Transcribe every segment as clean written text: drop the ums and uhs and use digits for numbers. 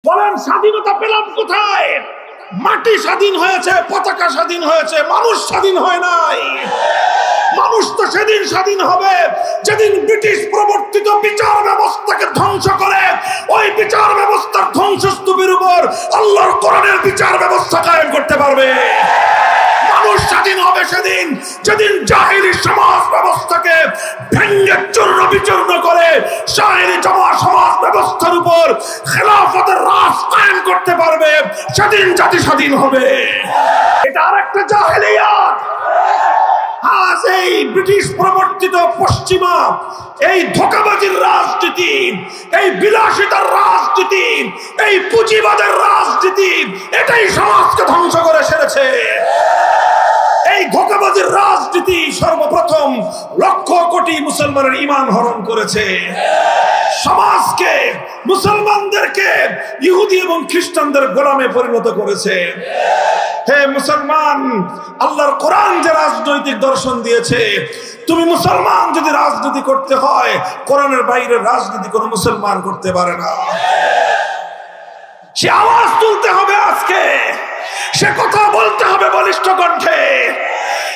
বলেন স্বাধীনতা পেলাম কোথায়? মাটি স্বাধীন হয়েছে, পতাকা স্বাধীন হয়েছে, মানুষ স্বাধীন হয় নাই। মানুষ তো সেদিন স্বাধীন হবে যেদিন ব্রিটিশ প্রবর্তিত বিচার ব্যবস্থাকে ধ্বংস করে ওই বিচার ব্যবস্থার ধ্বংসস্তূপের উপর আল্লাহর কোরআনের বিচার ব্যবস্থা কায়েম করতে পারবে। মানুষ স্বাধীন হবে সেদিন যেদিন জাহিলি সমাজ ব্যবস্থাকে ভেঙে চূর্ণ বিচূর্ণ করে শাহেরি জমা সমাজ ব্যবস্থার উপর খেলাফতের রাজ কায়েম করতে পারবে, সেদিন জাতি স্বাধীন হবে। এটা আরেকটা জাহেলিয়াত। আজ এই ব্রিটিশ প্রবর্তিত পশ্চিমা এই ধোঁকাবাজির রাজনীতি, এই বিলাসিতার রাজনীতি, এই পুঁজিবাদের রাজনীতি, এটাই সমাজকে ধ্বংস করে সেরেছে। এই ধোঁকাবাজির রাজনীতি সর্বপ্রথম লক্ষ কোটি মুসলমানের ঈমান হরণ করেছে। সমাজকে, মুসলমানদেরকে ইহুদি এবং খ্রিস্টানদের গোলামে পরিণত করেছে। হে মুসলমান, আল্লাহর কোরআন যে রাজনৈতিক দর্শন দিয়েছে, তুমি মুসলমান যদি রাজনীতি করতে হয়, কোরআনের বাইরে রাজনীতি কোনো মুসলমান করতে পারে না। সে আওয়াজ তুলতে হবে আজকে, সে কথা বলতে হবে বলিষ্ঠ কণ্ঠে।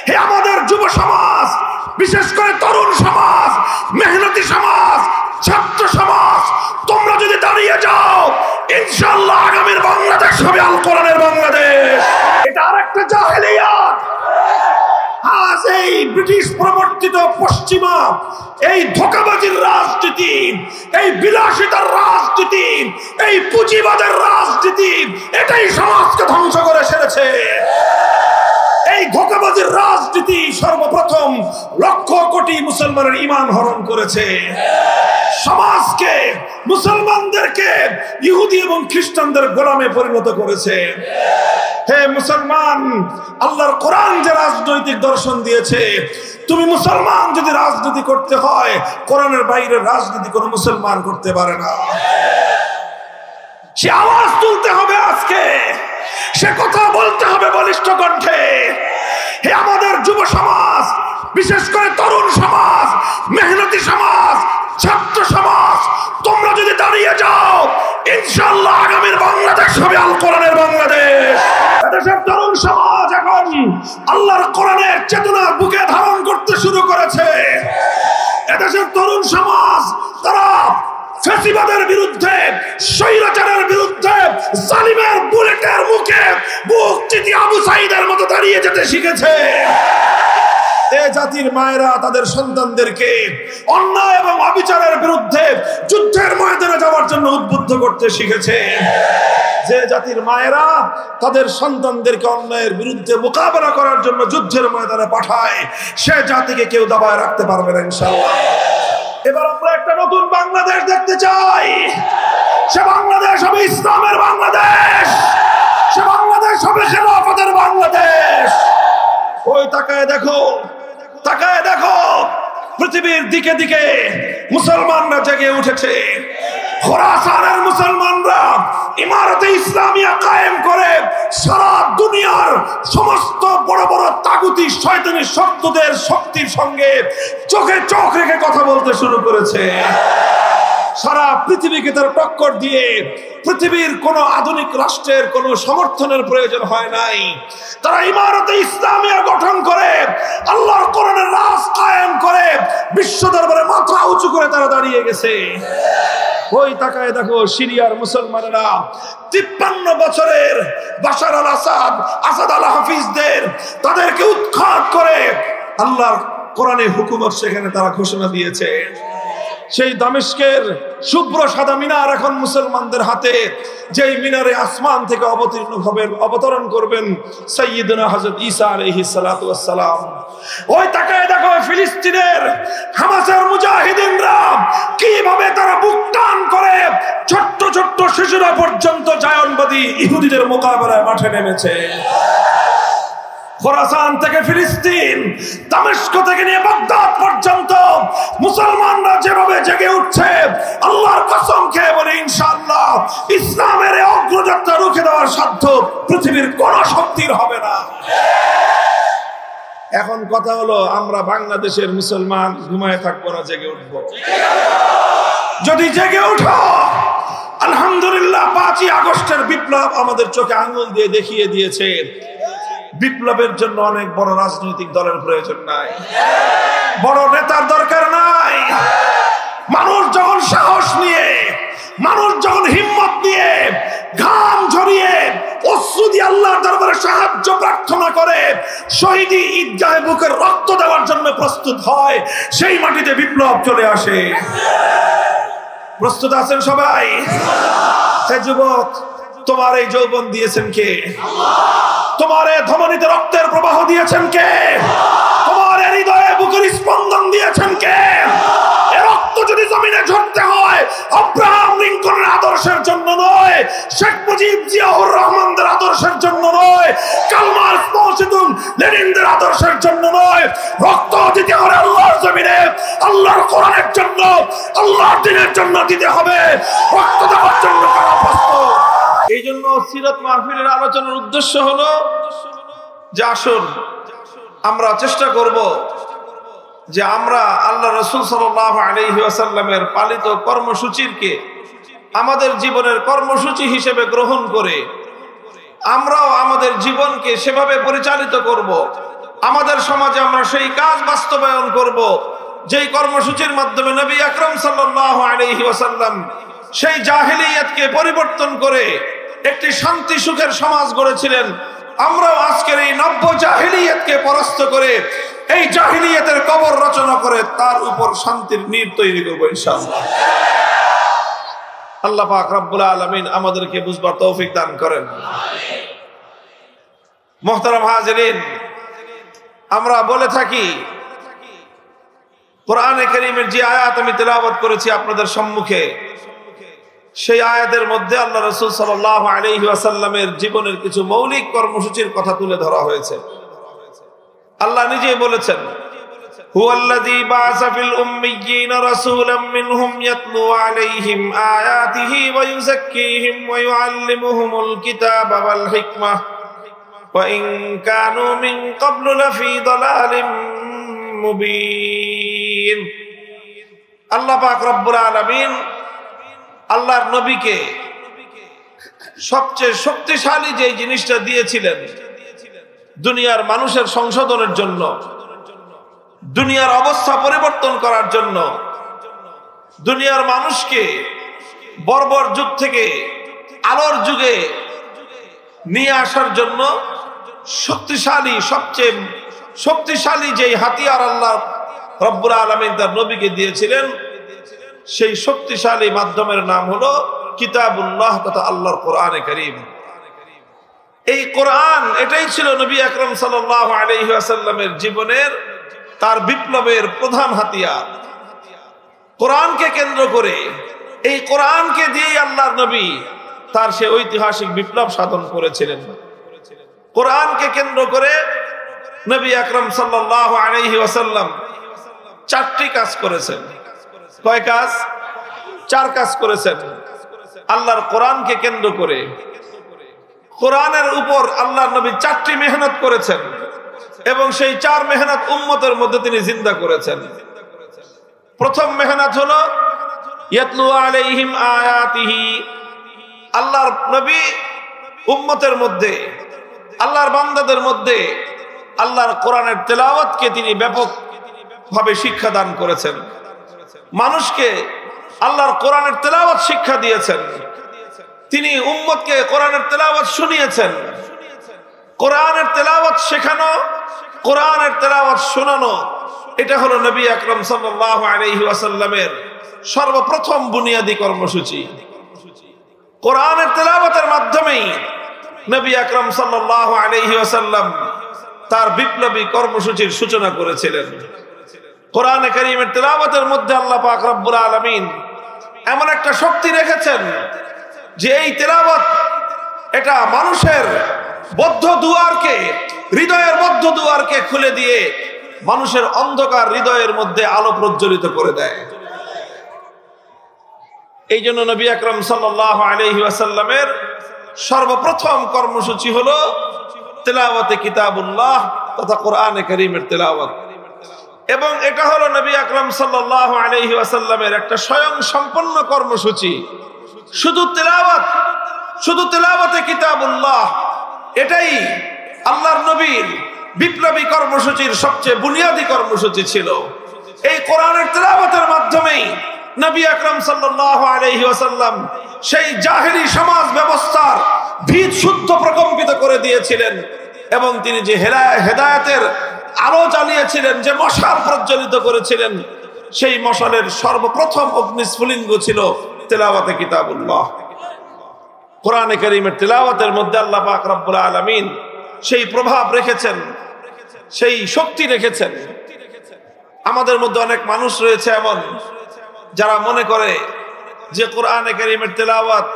হে আমাদের যুব সমাজ, বিশেষ করে তরুণ সমাজ, মেহনতি সমাজ, ছাত্র সমাজ, তোমরা যদি দাঁড়িয়ে যাও, ইনশাআল্লাহ আগামীর বাংলাদেশ হবে আল কোরআনের বাংলাদেশ। এটা আরেকটা জাহেলিয়াত। আজ এই ব্রিটিশ প্রবর্তিত পশ্চিমা এই ধোঁকাবাজির রাজনীতি, এই বিলাসিতার রাজনীতি, এই পুঁজিবাদের রাজনীতি, এটাই সমাজকে ধ্বংস করে সেরেছে। এই ধোঁকাবাজির রাজনীতি সর্বপ্রথম লক্ষ কোটি মুসলমানের ঈমান হরণ করেছে। সমাজকে, মুসলমানদেরকে ইহুদি এবং খ্রিস্টানদের গোলামে পরিণত করেছে। হে মুসলমান, আল্লাহর কোরআন যে রাজনৈতিক দর্শন দিয়েছে, তুমি মুসলমান যদি রাজনীতি করতে হয়, কোরআনের বাইরে রাজনীতি কোনো মুসলমান করতে পারে না। সে আওয়াজ তুলতে হবে আজকে, সে কথা বলতে হবে বলিষ্ঠ কণ্ঠে। হে আমাদের যুব সমাজ, বিশেষ করে তরুণ সমাজ, মেহনতি সমাজ, ছাত্র সমাজ, তোমরা যদি দাঁড়িয়ে যাও, ইনশাআল্লাহ আগামীর বাংলাদেশ হবে আল কোরআনের বাংলাদেশ। এদেশের তরুণ সমাজ এখন আল্লাহর কোরআনের চেতনা বুকে ধারণ করতে শুরু করেছে। এদেশের তরুণ সমাজ তারা ফ্যাসিবাদের বিরুদ্ধে, স্বৈরাচারের বিরুদ্ধে, জালিমের বুলেটের মুখে বুক চিতিয়ে আবু সাঈদের মতো দাঁড়িয়ে যেতে শিখেছে। এ জাতির মায়েরা তাদের সন্তানদেরকে অন্যায় এবং অবিচারের বিরুদ্ধে যুদ্ধের ময়দানে যাওয়ার জন্য উদ্বুদ্ধ করতে শিখেছে। যে জাতির মায়েরা তাদের সন্তানদেরকে অন্যায়ের বিরুদ্ধে মোকাবেলা করার জন্য যুদ্ধের ময়দানে পাঠায়, সে জাতিকে কেউ দাবায় রাখতে পারবে না ইনশাআল্লাহ। এবার আমরা একটা নতুন বাংলাদেশ দেখতে চাই। সে বাংলাদেশ হবে ইসলামের বাংলাদেশ, সে বাংলাদেশ হবে খেলাফতের বাংলাদেশ। ওই তাকায় দেখো, তাকায় দেখো, পৃথিবীর দিকে দিকে মুসলমানরা জেগে উঠেছে। খোরাসানের মুসলমানরা ইমারতে ইসলামিয়া কায়েম করে সারা দুনিয়ার সমস্ত বড় বড় তাগুতি শয়তানি শক্তিদের শক্তির সঙ্গে চোখে চোখ রেখে কথা বলতে শুরু করেছে। সারা পৃথিবীকে তার টক্কর দিয়ে পৃথিবীর কোন আধুনিক রাষ্ট্রের কোন সমর্থনের প্রয়োজন হয় নাই। তারা ইমারতে ইসলামিয়া গঠন করে আল্লাহর কোরআনের রাজ কায়েম করে বিশ্ব দরবারে মাথা উঁচু করে তারা দাঁড়িয়ে গেছে। ওই তাকায় দেখো, সিরিয়ার মুসলমানেরা 53 বছরের বাশার আল আসাদ, আসাদ আল হাফিজদের তাদেরকে উৎখাত করে আল্লাহর কোরআনে হুকুমত সেখানে তারা ঘোষণা দিয়েছে। সেই দামেস্কের শুভ্র সাদা মিনার এখন মুসলমানদের হাতে, যেই মিনারে আসমান থেকে অবতরণ করবেন সাইয়্যিদুনা হযরত ঈসা আলাইহিস সালাতু ওয়াস সালাম। ওই তাকায় দেখো, ফিলিস্তিনের হামাসের মুজাহিদিনরা কিভাবে তারা বুক টান করে ছোট্ট ছোট্ট শিশুরা পর্যন্ত জায়নবাদী ইহুদিদের মোকাবেলায় মাঠে নেমেছে। খোরাসান থেকে ফিলিস্তিন, দামেস্ক থেকে নিয়ে বাগদাদ পর্যন্ত মুসলমানরা যেভাবে জেগে উঠছে, আল্লাহর কসম খেয়ে বলে ইনশাআল্লাহ ইসলামের এই অগ্রযাত্রা রুখে দেওয়ার সাধ্য পৃথিবীর কোন শক্তির হবে না। এখন কথা হলো, আমরা বাংলাদেশের মুসলমান ঘুমায় থাকবো না, জেগে উঠবো। যদি জেগে উঠো, আলহামদুলিল্লাহ 5ই আগস্টের বিপ্লব আমাদের চোখে আঙ্গুল দিয়ে দেখিয়ে দিয়েছে বিপ্লবের জন্য অনেক বড় রাজনৈতিক দলের প্রয়োজন নাই, বড় নেতার দরকার নাই। মানুষ যখন সাহস নিয়ে, মানুষ যখন হিম্মত নিয়ে, ঘাম ঝরিয়ে, অশ্রু দিয়ে আল্লাহর দরবারে সাহায্য প্রার্থনা করে, শহীদি ঈদগাহে বুকের রক্ত দেওয়ার জন্য প্রস্তুত হয়, সেই মাটিতে বিপ্লব চলে আসে। প্রস্তুত আছেন সবাই? হে যুবক, তোমার এই যৌবন দিয়েছেন কে? তোমার এই ধমনীতে রক্তের প্রবাহ দিয়েছেন কে? তোমার হৃদয়ে বুকের স্পন্দন দিয়েছেন কে? এ রক্ত যদি জমিনে ঝরতে হয় আব্রাহাম লিঙ্কনের আদর্শের জন্য নয়, শেখ মুজিব জিয়াউর রহমানদের আদর্শের জন্য নয়, কার্ল মার্কস মাও জেদুং লেনিনদের আদর্শের জন্য নয়, রক্ত দিতে হবে আল্লাহর জমিনে, আল্লাহর কোরআনের জন্য, আল্লাহর দ্বীনের জন্য দিতে হবে। রক্ত দেওয়ার জন্য কারা প্রস্তুত? এই জন্য সিরাত মাহফিলের আলোচনার উদ্দেশ্য হলো যে আসুন আমরা চেষ্টা করব যে আমরা আল্লাহ রাসূল সাল্লাল্লাহু আলাইহি ওয়াসাল্লামের পালিত কর্মসূচিকে আমাদের জীবনের কর্মসূচি হিসেবে গ্রহণ করে আমরাও আমাদের জীবনকে সেভাবে পরিচালিত করব। আমাদের সমাজে আমরা সেই কাজ বাস্তবায়ন করব যেই কর্মসূচির মাধ্যমে নবী আকরাম সাল্লাল্লাহু আলাইহি ওয়াসাল্লাম সেই জাহেলিয়াতকে পরিবর্তন করে একটি শান্তি সুখের সমাজ গড়েছিলেন। আমরাও আজকের এই নব্য জাহেলিয়াতকে পরাস্ত করে এই জাহেলিয়াতের কবর রচনা করে তার উপর শান্তির নীড় তৈরি করব ইনশাআল্লাহ। আল্লাহ পাক রব্বুল আলামিন আমাদেরকে বুঝবার তৌফিক দান করেন। মুহতারাম হাজিরিন, আমরা বলে থাকি কোরআনে কারীমের যে আয়াত আমি তেলাওয়াত করেছি আপনাদের সম্মুখে, সেই আয়াতের মধ্যে আল্লাহ রাসূল সাল্লাল্লাহু আলাইহি ওয়াসাল্লামের জীবনের কিছু মৌলিক কর্মসূচির কথা তুলে ধরা হয়েছে। আল্লাহ নিজেই বলেছেন, হুয়াল্লাযী বা'আসা ফিল উম্মিয়্যিনা রাসূলাম মিনহুম ইয়াতলু আলাইহিম আয়াতিহি ওয়া ইউযাক্কিহিম ওয়া ইউআল্লিমুহুমুল কিতাবা ওয়াল হিকমাহ ওয়া ইন কানু মিন ক্বাবলু লাফি দালালিম মুবিন। আল্লাহ পাক রব্বুল আলামিন আল্লাহর নবীকে সবচেয়ে শক্তিশালী যে জিনিসটা দিয়েছিলেন দুনিয়ার মানুষের সংশোধনের জন্য, দুনিয়ার অবস্থা পরিবর্তন করার জন্য, দুনিয়ার মানুষকে বর্বর যুগ থেকে আলোর যুগে নিয়ে আসার জন্য শক্তিশালী, সবচেয়ে শক্তিশালী যেই হাতিয়ার আল্লাহ রব্বুল আলামিন তার নবীকে দিয়েছিলেন, সেই শক্তিশালী মাধ্যমের নাম হলো কিতাবুল্লাহ তথা আল্লাহর কোরআনে কারীম। এই কোরআন, এটাই ছিল নবী আকরাম সাল্লাল্লাহু আলাইহি ওয়াসাল্লামের জীবনের, তার বিপ্লবের প্রধান হাতিয়ার। কোরআনকে কেন্দ্র করে, এই কোরআনকে দিয়েই আল্লাহর নবী তার সে ঐতিহাসিক বিপ্লব সাধন করেছিলেন। কোরআনকে কেন্দ্র করে নবী আকরাম সাল্লাল্লাহু আলাইহি ওয়াসাল্লাম 4টি কাজ করেছেন। কয় কাজ? 4 কাজ করেছেন। আল্লাহর কোরআনকে কেন্দ্র করে, কোরআনের উপর আল্লাহর নবী 4টি মেহনত করেছেন এবং সেই 4 মেহনত উম্মতের মধ্যে তিনি জিন্দা করেছেন। প্রথম মেহনত হলো ইয়াতলু আলাইহিম আয়াতিহি। আল্লাহর নবী উম্মতের মধ্যে, আল্লাহর বান্দাদের মধ্যে আল্লাহর কোরআনের তেলাওয়াতকে তিনি ব্যাপকভাবে শিক্ষা দান করেছেন। মানুষকে আল্লাহর কোরআনের তেলাওয়াত শিক্ষা দিয়েছেন। তিনি উম্মতকে কোরআনের তেলাওয়াত শুনিয়েছেন। কোরআনের তেলাওয়াত শেখানো, কোরআনের তেলাওয়াত শোনানো, এটা হলো নবী আকরাম সাল্লাল্লাহু আলাইহি ওয়াসাল্লামের সর্বপ্রথম বুনিয়াদী কর্মসূচি। কোরআনের তেলাওয়াতের মাধ্যমেই নবী আকরাম সাল্লাল্লাহু আলাইহি ওয়াসাল্লাম তার বিপ্লবী কর্মসূচির সূচনা করেছিলেন। কোরআনে কারীমের তেলাওয়াতের মধ্যে আল্লাহ পাক রব্বুল আলামিন এমন একটা শক্তি রেখেছেন যে এই তেলাওয়াত এটা মানুষের বদ্ধ দুয়ারকে, হৃদয়ের বদ্ধ দুয়ারকে খুলে দিয়ে মানুষের অন্ধকার হৃদয়ের মধ্যে আলো প্রজ্বলিত করে দেয়। এই জন্য নবী আকরাম সাল্লাল্লাহু আলাইহি ওয়াসাল্লামের সর্বপ্রথম কর্মসূচি হলো তেলাওয়াতে কিতাবুল্লাহ তথা কোরআনে কারীমের তেলাওয়াত। এবং এটা হলো নবী আকরাম সাল্লাল্লাহু আলাইহি ওয়াসাল্লামের একটা স্বয়ং সম্পন্ন কর্মসূচি শুধু তেলাওয়াতে কিতাবুল্লাহ, এটাই আল্লাহর নবীর বিপ্লবী কর্মসূচির সবচেয়ে বুনিয়াদী কর্মসূচি ছিল। এই কোরআনের তেলাওয়াতের মাধ্যমেই নবী আকরাম সাল্লাল্লাহু আলাইহি ওয়াসাল্লাম সেই জাহেলি সমাজ ব্যবস্থার ভিত শুদ্ধ প্রকম্পিত করে দিয়েছিলেন, এবং তিনি যে হেদায়েতের আলো জ্বালিয়েছিলেন, যে মশাল প্রজ্বলিত করেছিলেন, সেই মশালের সর্বপ্রথম অগ্নিস্ফুলিঙ্গ ছিল তেলাওয়াতে কিতাবুল্লাহ। কোরআনে কারীমের তেলাওয়াতের মধ্যে আল্লাহ পাক রব্বুল আলামিন সেই প্রভাব রেখেছেন, সেই শক্তি রেখেছেন। আমাদের মধ্যে অনেক মানুষ রয়েছে এমন যারা মনে করে যে কোরআনে কারীমের তেলাওয়াত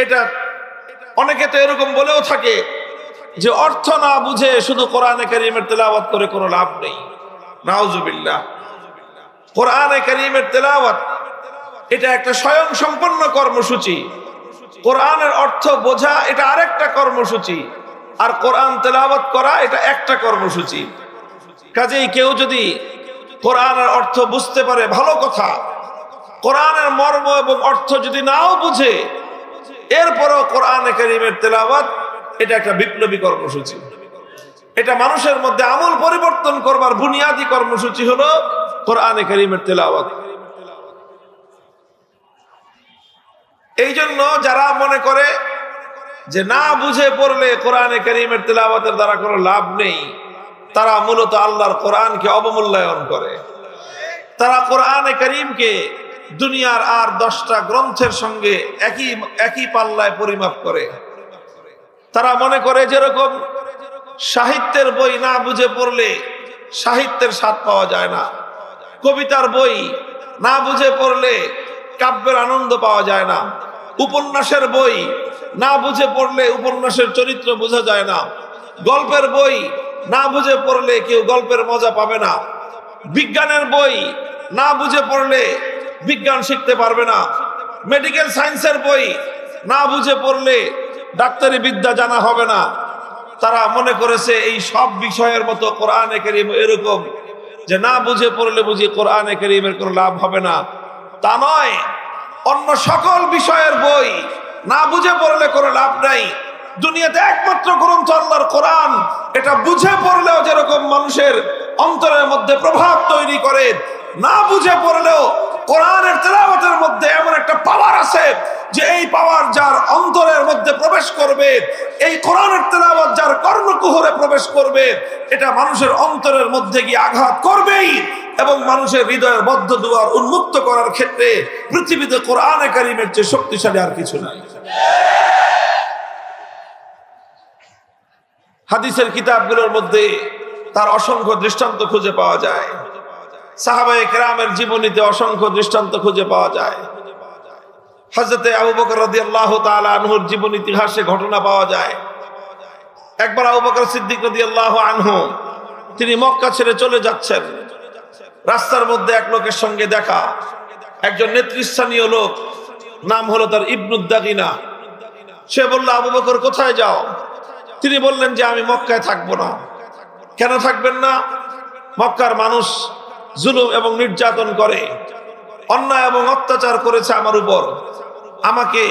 এটা, অনেকে তো এরকম বলেও থাকে যে অর্থ না বুঝে শুধু কোরআনে কারীমের তেলাওয়াত করে কোনো লাভ নেই। নাউজুবিল্লাহ। কোরআনে কারীমের তেলাওয়াত এটা একটা স্বয়ং সম্পন্ন কর্মসূচি। কোরআনের অর্থ বোঝা এটা আরেকটা কর্মসূচি, আর কোরআন তেলাওয়াত করা এটা একটা কর্মসূচি। কাজেই কেউ যদি কোরআনের অর্থ বুঝতে পারে ভালো কথা, কোরআনের মর্ম এবং অর্থ যদি নাও বুঝে, এরপরও কোরআনে কারীমের তেলাওয়াত এটা একটা বিপ্লবী কর্মসূচি। এটা মানুষের মধ্যে আমূল পরিবর্তন করবার বুনিয়াদী কর্মসূচি হলো কোরআনে কারীমের তেলাওয়াত। এই জন্য যারা মনে করে যে না বুঝে পড়লে কোরআনে কারীমের তেলাওয়াতের দ্বারা কোনো লাভ নেই, তারা মূলত আল্লাহর কোরআনকে অবমূল্যায়ন করে। তারা কোরআনে কারীমকে দুনিয়ার আর 10টা গ্রন্থের সঙ্গে একই পাল্লায় পরিমাপ করে। তারা মনে করে যেরকম সাহিত্যের বই না বুঝে পড়লে সাহিত্যের স্বাদ পাওয়া যায় না, কবিতার বই না বুঝে পড়লে কাব্যের আনন্দ পাওয়া যায় না, উপন্যাসের বই না বুঝে পড়লে উপন্যাসের চরিত্র বোঝা যায় না, গল্পের বই না বুঝে পড়লে কেউ গল্পের মজা পাবে না, বিজ্ঞানের বই না বুঝে পড়লে বিজ্ঞান শিখতে পারবে না, মেডিকেল সায়েন্সের বই না বুঝে পড়লে ডাক্তারি বিদ্যা জানা হবে না। তারা মনে করেছে এই সব বিষয়ের মতো কোরআনে কারীম এরকম যে না বুঝে পড়লে বুঝি কোরআনে কারীমের কোনো লাভ হবে না, তা নয়। অন্য সকল বিষয়ের বই না বুঝে পড়লে কোনো লাভ নাই। দুনিয়াতে একমাত্র গ্রন্থ আল্লাহর কোরআন, এটা বুঝে পড়লেও যেরকম মানুষের অন্তরের মধ্যে প্রভাব তৈরি করে, না বুঝে পড়লেও কোরআনের তেলাওয়াতের মধ্যে এমন একটা পাওয়ার আছে যে এই পাওয়ার যার অন্তরের মধ্যে প্রবেশ করবে, এই কোরআনের তেলাওয়াত যার কর্ণকুহরে প্রবেশ করবে, এটা মানুষের অন্তরের মধ্যে গিয়ে আঘাত করবেই, এবং মানুষের হৃদয়ের বদ্ধ দুয়ার উন্মুক্ত করার ক্ষেত্রে পৃথিবীতে কোরআনে কারীমের চেয়ে শক্তিশালী আর কিছু নাই। হাদিসের কিতাবগুলোর মধ্যে তার অসংখ্য দৃষ্টান্ত খুঁজে পাওয়া যায়। সাহাবায়ে কেরামের জীবনীতে অসংখ্য দৃষ্টান্ত খুঁজে পাওয়া যায়। হযরতে আবু বকর রাদিয়াল্লাহু তাআলা আনহুর জীবন ইতিহাসে ঘটনা পাওয়া যায়। একবার আবু বকর সিদ্দিক রাদিয়াল্লাহু আনহু তিনি মক্কা ছেড়ে চলে যাচ্ছেন। রাস্তার মধ্যে এক লোকের সঙ্গে দেখা, একজন নেতৃস্থানীয় লোক, নাম হলো তার ইবনুদ দাগিনা। সে বলল, আবু বকর কোথায় যাও? তিনি বললেন যে আমি মক্কায় থাকবো না। কেন থাকবেন না? মক্কার মানুষ জুলুম এবং নির্যাতন করে, অন্যায় এবং অত্যাচার করেছে আমার উপর, আমাকে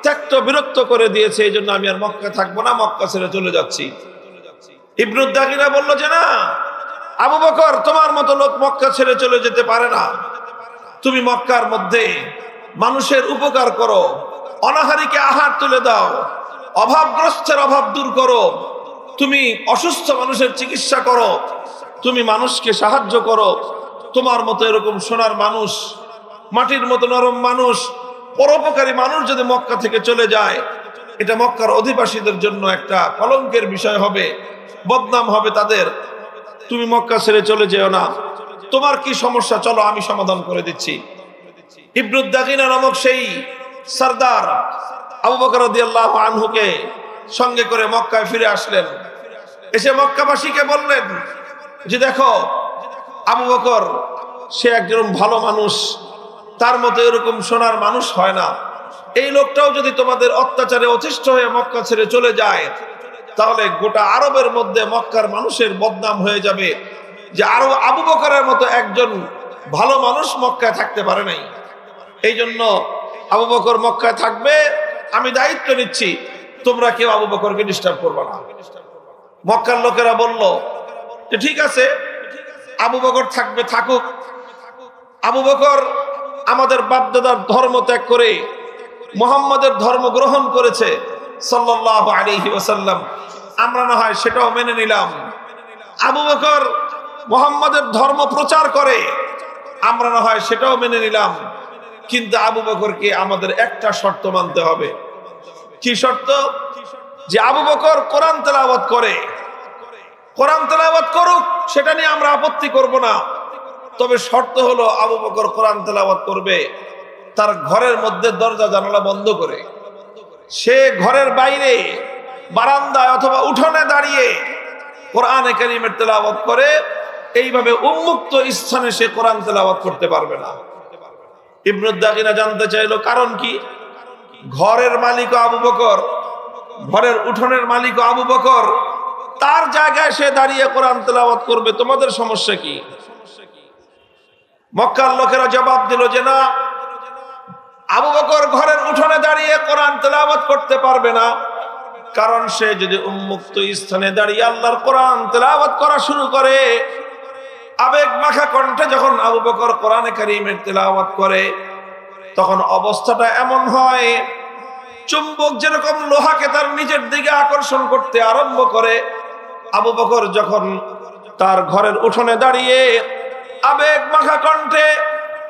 ত্যক্ত বিরক্ত করে দিয়েছে, এই জন্য আমি আর মক্কা থাকবো না, মক্কা ছেড়ে চলে যাচ্ছি। ইবনুদ দাগিনা বলল যে না আবু বকর, তোমার মতো লোক মক্কা ছেড়ে চলে যেতে পারে না। তুমি মক্কার মধ্যে মানুষের উপকার করো, অনাহারীকে আহার তুলে দাও, অভাবগ্রস্তের অভাব দূর করো, তুমি অসুস্থ মানুষের চিকিৎসা করো, তুমি মানুষকে সাহায্য করো। তোমার মতো এরকম সোনার মানুষ, মাটির মতো নরম মানুষ, পরোপকারী মানুষ যদি মক্কা থেকে চলে যায়, এটা মক্কার অধিবাসীদের জন্য একটা কলঙ্কের বিষয় হবে, বদনাম হবে তাদের। তুমি মক্কা ছেড়ে চলে যেও না। তোমার কি সমস্যা, চলো আমি সমাধান করে দিচ্ছি। ইবনুদ দাগিনা নামক সেই সরদার আবু বকর রাদিয়াল্লাহু আনহুকে সঙ্গে করে মক্কায় ফিরে আসলেন। এসে মক্কাবাসীকে বললেন যে দেখো, আবু বকর সে একজন ভালো মানুষ, তার মতো এরকম সোনার মানুষ হয় না। এই লোকটাও যদি তোমাদের অত্যাচারে অতিষ্ঠ হয়ে মক্কা ছেড়ে চলে যায়, তাহলে গোটা আরবের মধ্যে মক্কার মানুষের বদনাম হয়ে যাবে যে আরো আবু বকরের মতো একজন ভালো মানুষ মক্কায় থাকতে পারে নাই। এই জন্য আবু বকর মক্কায় থাকবে, আমি দায়িত্ব নিচ্ছি, তোমরা কেউ আবু বকরকে ডিস্টার্ব করবে না। মক্কার লোকেরা বলল যে ঠিক আছে, আবু বকর থাকবে, থাকুক। আবু বকর আমাদের বাপদাদার ধর্ম ত্যাগ করে মুহাম্মাদের ধর্ম গ্রহণ করেছে সাল্লাল্লাহু আলাইহি ওয়াসাল্লাম, আমরা না হয় সেটাও মেনে নিলাম। আবু বকর মুহাম্মাদের ধর্ম প্রচার করে, আমরা না হয় সেটাও মেনে নিলাম। কিন্তু আবু বকরকে আমাদের একটা শর্ত মানতে হবে। কি শর্ত? যে আবু বকর কোরআন তেলাওয়াত করে, কোরআন তেলাওয়াত করুক, সেটা নিয়ে আমরা আপত্তি করব না। তবে শর্ত হলো আবু বকর কোরআন তেলাওয়াত করবে তার ঘরের মধ্যে দরজা জানালা বন্ধ করে। সে ঘরের বাইরে বারান্দায় অথবা উঠোনে দাঁড়িয়ে কোরআনে কারীমের তেলাওয়াত করে, এইভাবে উন্মুক্ত স্থানে সে কোরআন তেলাওয়াত করতে পারবে না। ইবনে দাগিনা জানতে চাইলো কারণ কি? ঘরের মালিক আবু বকর, ঘরের উঠোনের মালিক আবু বকর, তার জায়গায় সে দাঁড়িয়ে কোরআন তেলাওয়াত করবে, তোমাদের সমস্যা কি? মক্কার লোকেরা জবাব দিল যে না, আবু বকর ঘরের উঠোনে দাঁড়িয়ে কোরআন তেলাওয়াত করতে পারবে না, কারণ সে যদি উন্মুক্ত স্থানে দাঁড়িয়ে আল্লাহর কোরআন তেলাওয়াত করা শুরু করে, আবেগ মাখা কণ্ঠে যখন আবু বকর কোরআনে কারীমের তেলাওয়াত করে, তখন অবস্থাটা এমন হয় চুম্বক যেরকম লোহাকে তার নিজের দিকে আকর্ষণ করতে আরম্ভ করে। আবু বকর যখন তার ঘরের উঠোনে দাঁড়িয়ে আবেগ মাখা কণ্ঠে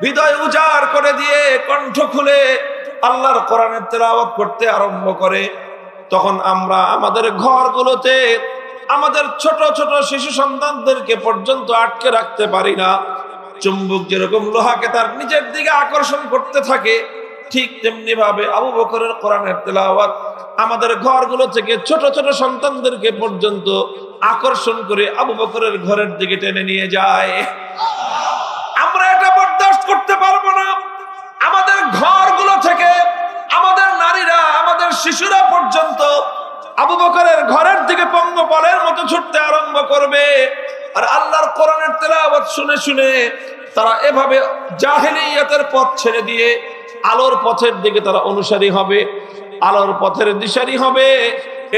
হৃদয় উজাড় করে দিয়ে কণ্ঠ খুলে আল্লাহর কোরআনের তেলাওয়াত করতে আরম্ভ করে, তখন আমরা আমাদের ঘরগুলোতে আমাদের ছোট ছোট শিশু সন্তানদেরকে পর্যন্ত আটকে রাখতে পারি না। চুম্বক যেরকম লোহাকে তার নিজের দিকে আকর্ষণ করতে থাকে, ঠিক তেমনি ভাবে আবু বকরের কোরআনের তেলাওয়াত আমাদের ঘরগুলো থেকে ছোট ছোট সন্তানদেরকে পর্যন্ত আকর্ষণ করে আবু বকরের ঘরের দিকে টেনে নিয়ে যায়। আমরা এটা বরদাস্ত করতে পারবো না। আমাদের ঘরগুলো থেকে আমাদের নারীরা, আমাদের শিশুরা পর্যন্ত আবু বকরের ঘরের দিকে পঙ্গপালের মতো ছুটতে আরম্ভ করবে, আর আল্লাহর কোরআনের তেলাওয়াত শুনে শুনে তারা এভাবে জাহেলিয়াতের পথ ছেড়ে দিয়ে আলোর পথের দিকে তারা অনুসারী হবে, আলোর পথের দিশারি হবে।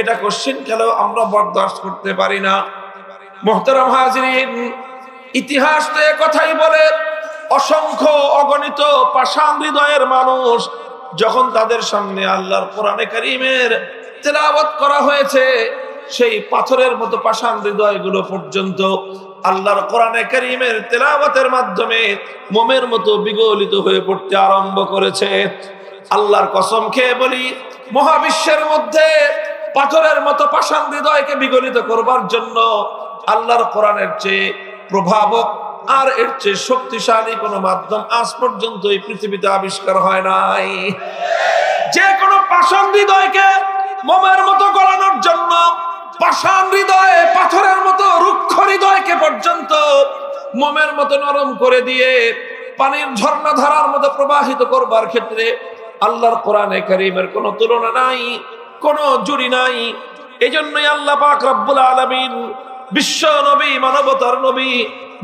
এটা কোশ্চিন কালেও আমরা বরদাস্ত করতে পারি না। মুহতারাম হাজিরিন, ইতিহাস তো কথাই বলে, অসংখ্য অগণিত পাষাণ হৃদয়ের মানুষ যখন তাদের সামনে আল্লাহর কোরআনে কারীমের তেলাওয়াত করা হয়েছে, সেই পাথরের মতো পাষাণ হৃদয়গুলো পর্যন্ত আল্লাহর কোরআনে কারীমের তেলাওয়াতের মাধ্যমে মোমের মতো বিগলিত হয়ে পড়তে আরম্ভ করেছে। আল্লাহর কসম খেয়ে বলি, মহাবিশ্বের মধ্যে পাথরের মতো পাষাণ হৃদয়কে বিগলিত করবার জন্য আল্লাহর কোরআনের চেয়ে প্রভাবক আর এর চেয়ে শক্তিশালী কোন মাধ্যম আজ পর্যন্ত এই পৃথিবীতে আবিষ্কার হয় নাই। যে কোনো পাষাণ হৃদয়কে মোমের মতো গলানোর জন্য পাষাণ হৃদয়ে পাথরের মতো রুক্ষ হৃদয়কে পর্যন্ত মোমের মতো নরম করে দিয়ে পানির ঝর্ণা ধারার মতো প্রবাহিত করবার ক্ষেত্রে আল্লাহর কোরআনে কারীমের কোনো তুলনা নাই, কোনো জুড়ি নাই। এজন্যই আল্লাহ পাক রব্বুল আলামিন বিশ্ব নবী, মানবতার নবী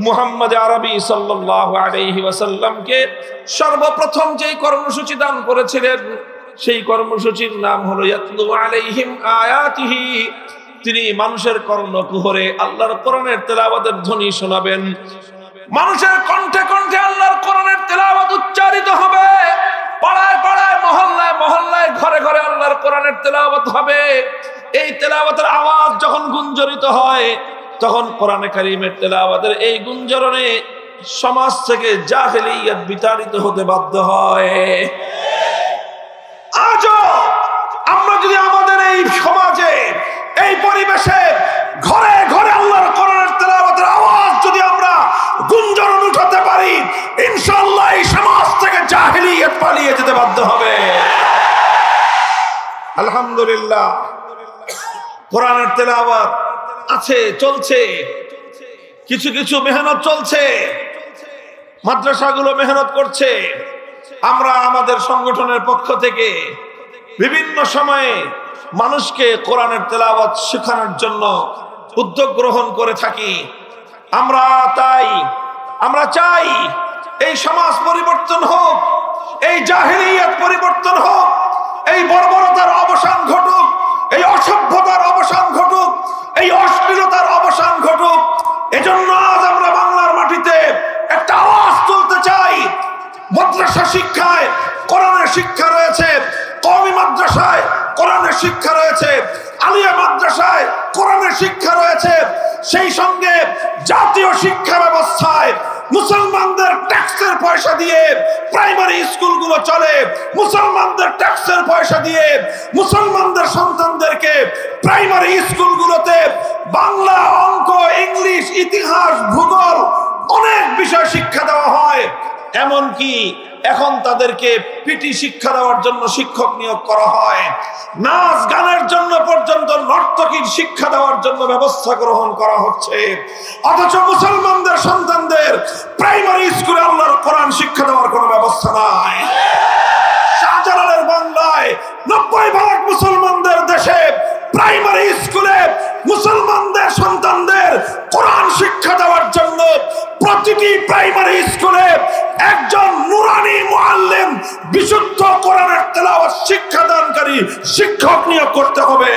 মুহাম্মদ আরবি সাল্লাল্লাহু আলাইহি ওয়াসাল্লামকে সর্বপ্রথম যেই কর্মসূচি দান করেছিলেন, সেই কর্মসূচির নাম হলো ইয়াতলু আলাইহিম আয়াতিহি। তিনি মানুষের কর্ণকুহরে আল্লাহর কোরআনের তেলাওয়াতের ধ্বনি শোনাবেন। মানুষের কণ্ঠে কণ্ঠে আল্লাহর কোরআনের তেলাওয়াত উচ্চারিত হবে, পাড়ায় পাড়ায়, মহল্লায় মহল্লায়, ঘরে ঘরে আল্লাহর কোরআনের তেলাওয়াত হবে। এই তেলাওয়াতের আওয়াজ যখন গুঞ্জরিত হয়, তখন কোরআনে কারীমের তেলাওয়াতের এই গুঞ্জরণে সমাজ থেকে জাহেলিয়াত বিতাড়িত হতে বাধ্য হয়। আজও আমরা যদি আমাদের এই সমাজে, এই পরিবেশে ঘরে ঘরে আল্লাহর কোরআনের তেলাওয়াতের আওয়াজ যদি আমরা গুঞ্জরণ উঠাতে পারি, ইনশাআল্লাহ এই সমাজ থেকে জাহেলিয়াত পালিয়ে যেতে বাধ্য হবে। আলহামদুলিল্লাহ, কোরআনের তেলাওয়াত আছে, চলছে, কিছু কিছু মেহনত চলছে, মাদ্রাসাগুলো মেহনত করছে। আমরা আমাদের সংগঠনের পক্ষ থেকে বিভিন্ন সময়ে মানুষকে কোরআনের তেলাওয়াত শেখানোর জন্য উদ্যোগ গ্রহণ করে থাকি। আমরা চাই এই সমাজ পরিবর্তন হোক, এই জাহেলিয়াত পরিবর্তন হোক, এই বর্বরতার অবসান ঘটুক, এই অসভ্যতার অবসান ঘটুক, এই অশ্লীলতার অবসান ঘটুক। এজন্য আজ আমরা বাংলার মাটিতে একটা আওয়াজ তুলতে চাই। মাদ্রাসা শিক্ষায় কোরআনের শিক্ষা রয়েছে, কওমি মাদ্রাসায় কোরআনের শিক্ষা রয়েছে, আলিয়া মাদ্রাসায় কোরআনের শিক্ষা রয়েছে, সেই সঙ্গে জাতীয় শিক্ষা ব্যবস্থায় মুসলমানদের ট্যাক্সের পয়সা দিয়ে প্রাইমারি স্কুলগুলো চলে, মুসলমানদের ট্যাক্সের পয়সা দিয়ে মুসলমানদের সন্তানদেরকে প্রাইমারি স্কুলগুলোতে বাংলা, অঙ্ক, ইংলিশ, ইতিহাস, ভূগোল অনেক বিষয় শিক্ষা দেওয়া হয়। এমনকি এখন তাদেরকে পিটি শিক্ষা দেওয়ার জন্য শিক্ষক নিয়োগ করা হয়, নাচ গানের জন্য পর্যন্ত নর্তকীর শিক্ষা দেওয়ার জন্য ব্যবস্থা গ্রহণ করা হচ্ছে। অথচ মুসলমানদের সন্তানদের প্রাইমারি স্কুলে আল্লাহর কোরআন শিক্ষা দেওয়ার কোনো ব্যবস্থা নাই। শাহজালালের বাংলায় 90% মুসলমানদের দেশে প্রাইমারি স্কুলে মুসলমানদের সন্তানদের কোরআন শিক্ষা দেওয়ার জন্য প্রতিটি প্রাইমারি স্কুলে একজন নুরানি মুআল্লিম, বিশুদ্ধ কোরআনের তেলাওয়াত শিক্ষাদানকারী শিক্ষক নিয়োগ করতে হবে।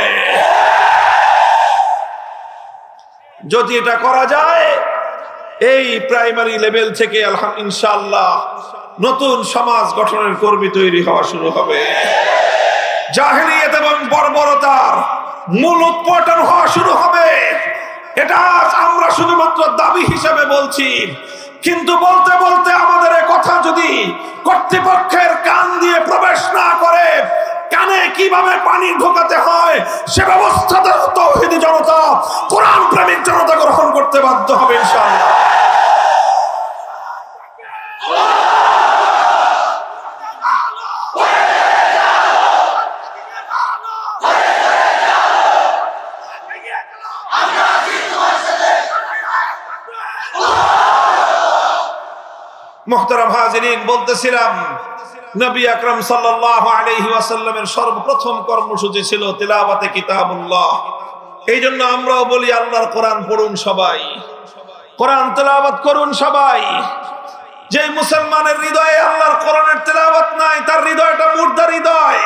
যদি এটা করা যায়, এই প্রাইমারি লেভেল থেকে ইনশাআল্লাহ নতুন সমাজ গঠনের কর্মী তৈরি হওয়া শুরু হবে। জাহেলিয়াত এবং বর্বরতার মূল উৎপাটন হওয়া শুরু হবে। এটা আমরা শুধুমাত্র দাবি হিসেবে বলছি, কিন্তু বলতে বলতে আমাদের এই কথা যদি কর্তৃপক্ষের কান দিয়ে প্রবেশ না করে, কানে কিভাবে পানি ঢোকাতে হয় সে ব্যবস্থা তাওহীদি জনতা, কোরআন প্রেমিক জনতা গ্রহণ করতে বাধ্য হবে ইনশাআল্লাহ। মুহতারাম হাজিরিন, বলতেছিলাম নবী আকরাম সাল্লাল্লাহু আলাইহি ওয়াসাল্লামের সর্বপ্রথম কর্মসূচি ছিল তিলাওয়াতে কিতাবুল্লাহ। এই জন্য আমরাও বলি আল্লাহর কোরআন পড়ুন সবাই, কোরআন তেলাওয়াত করুন সবাই। যে মুসলমানের হৃদয়ে আল্লাহর কোরআনের তেলাওয়াত নাই, তার হৃদয়টা মুর্দা হৃদয়।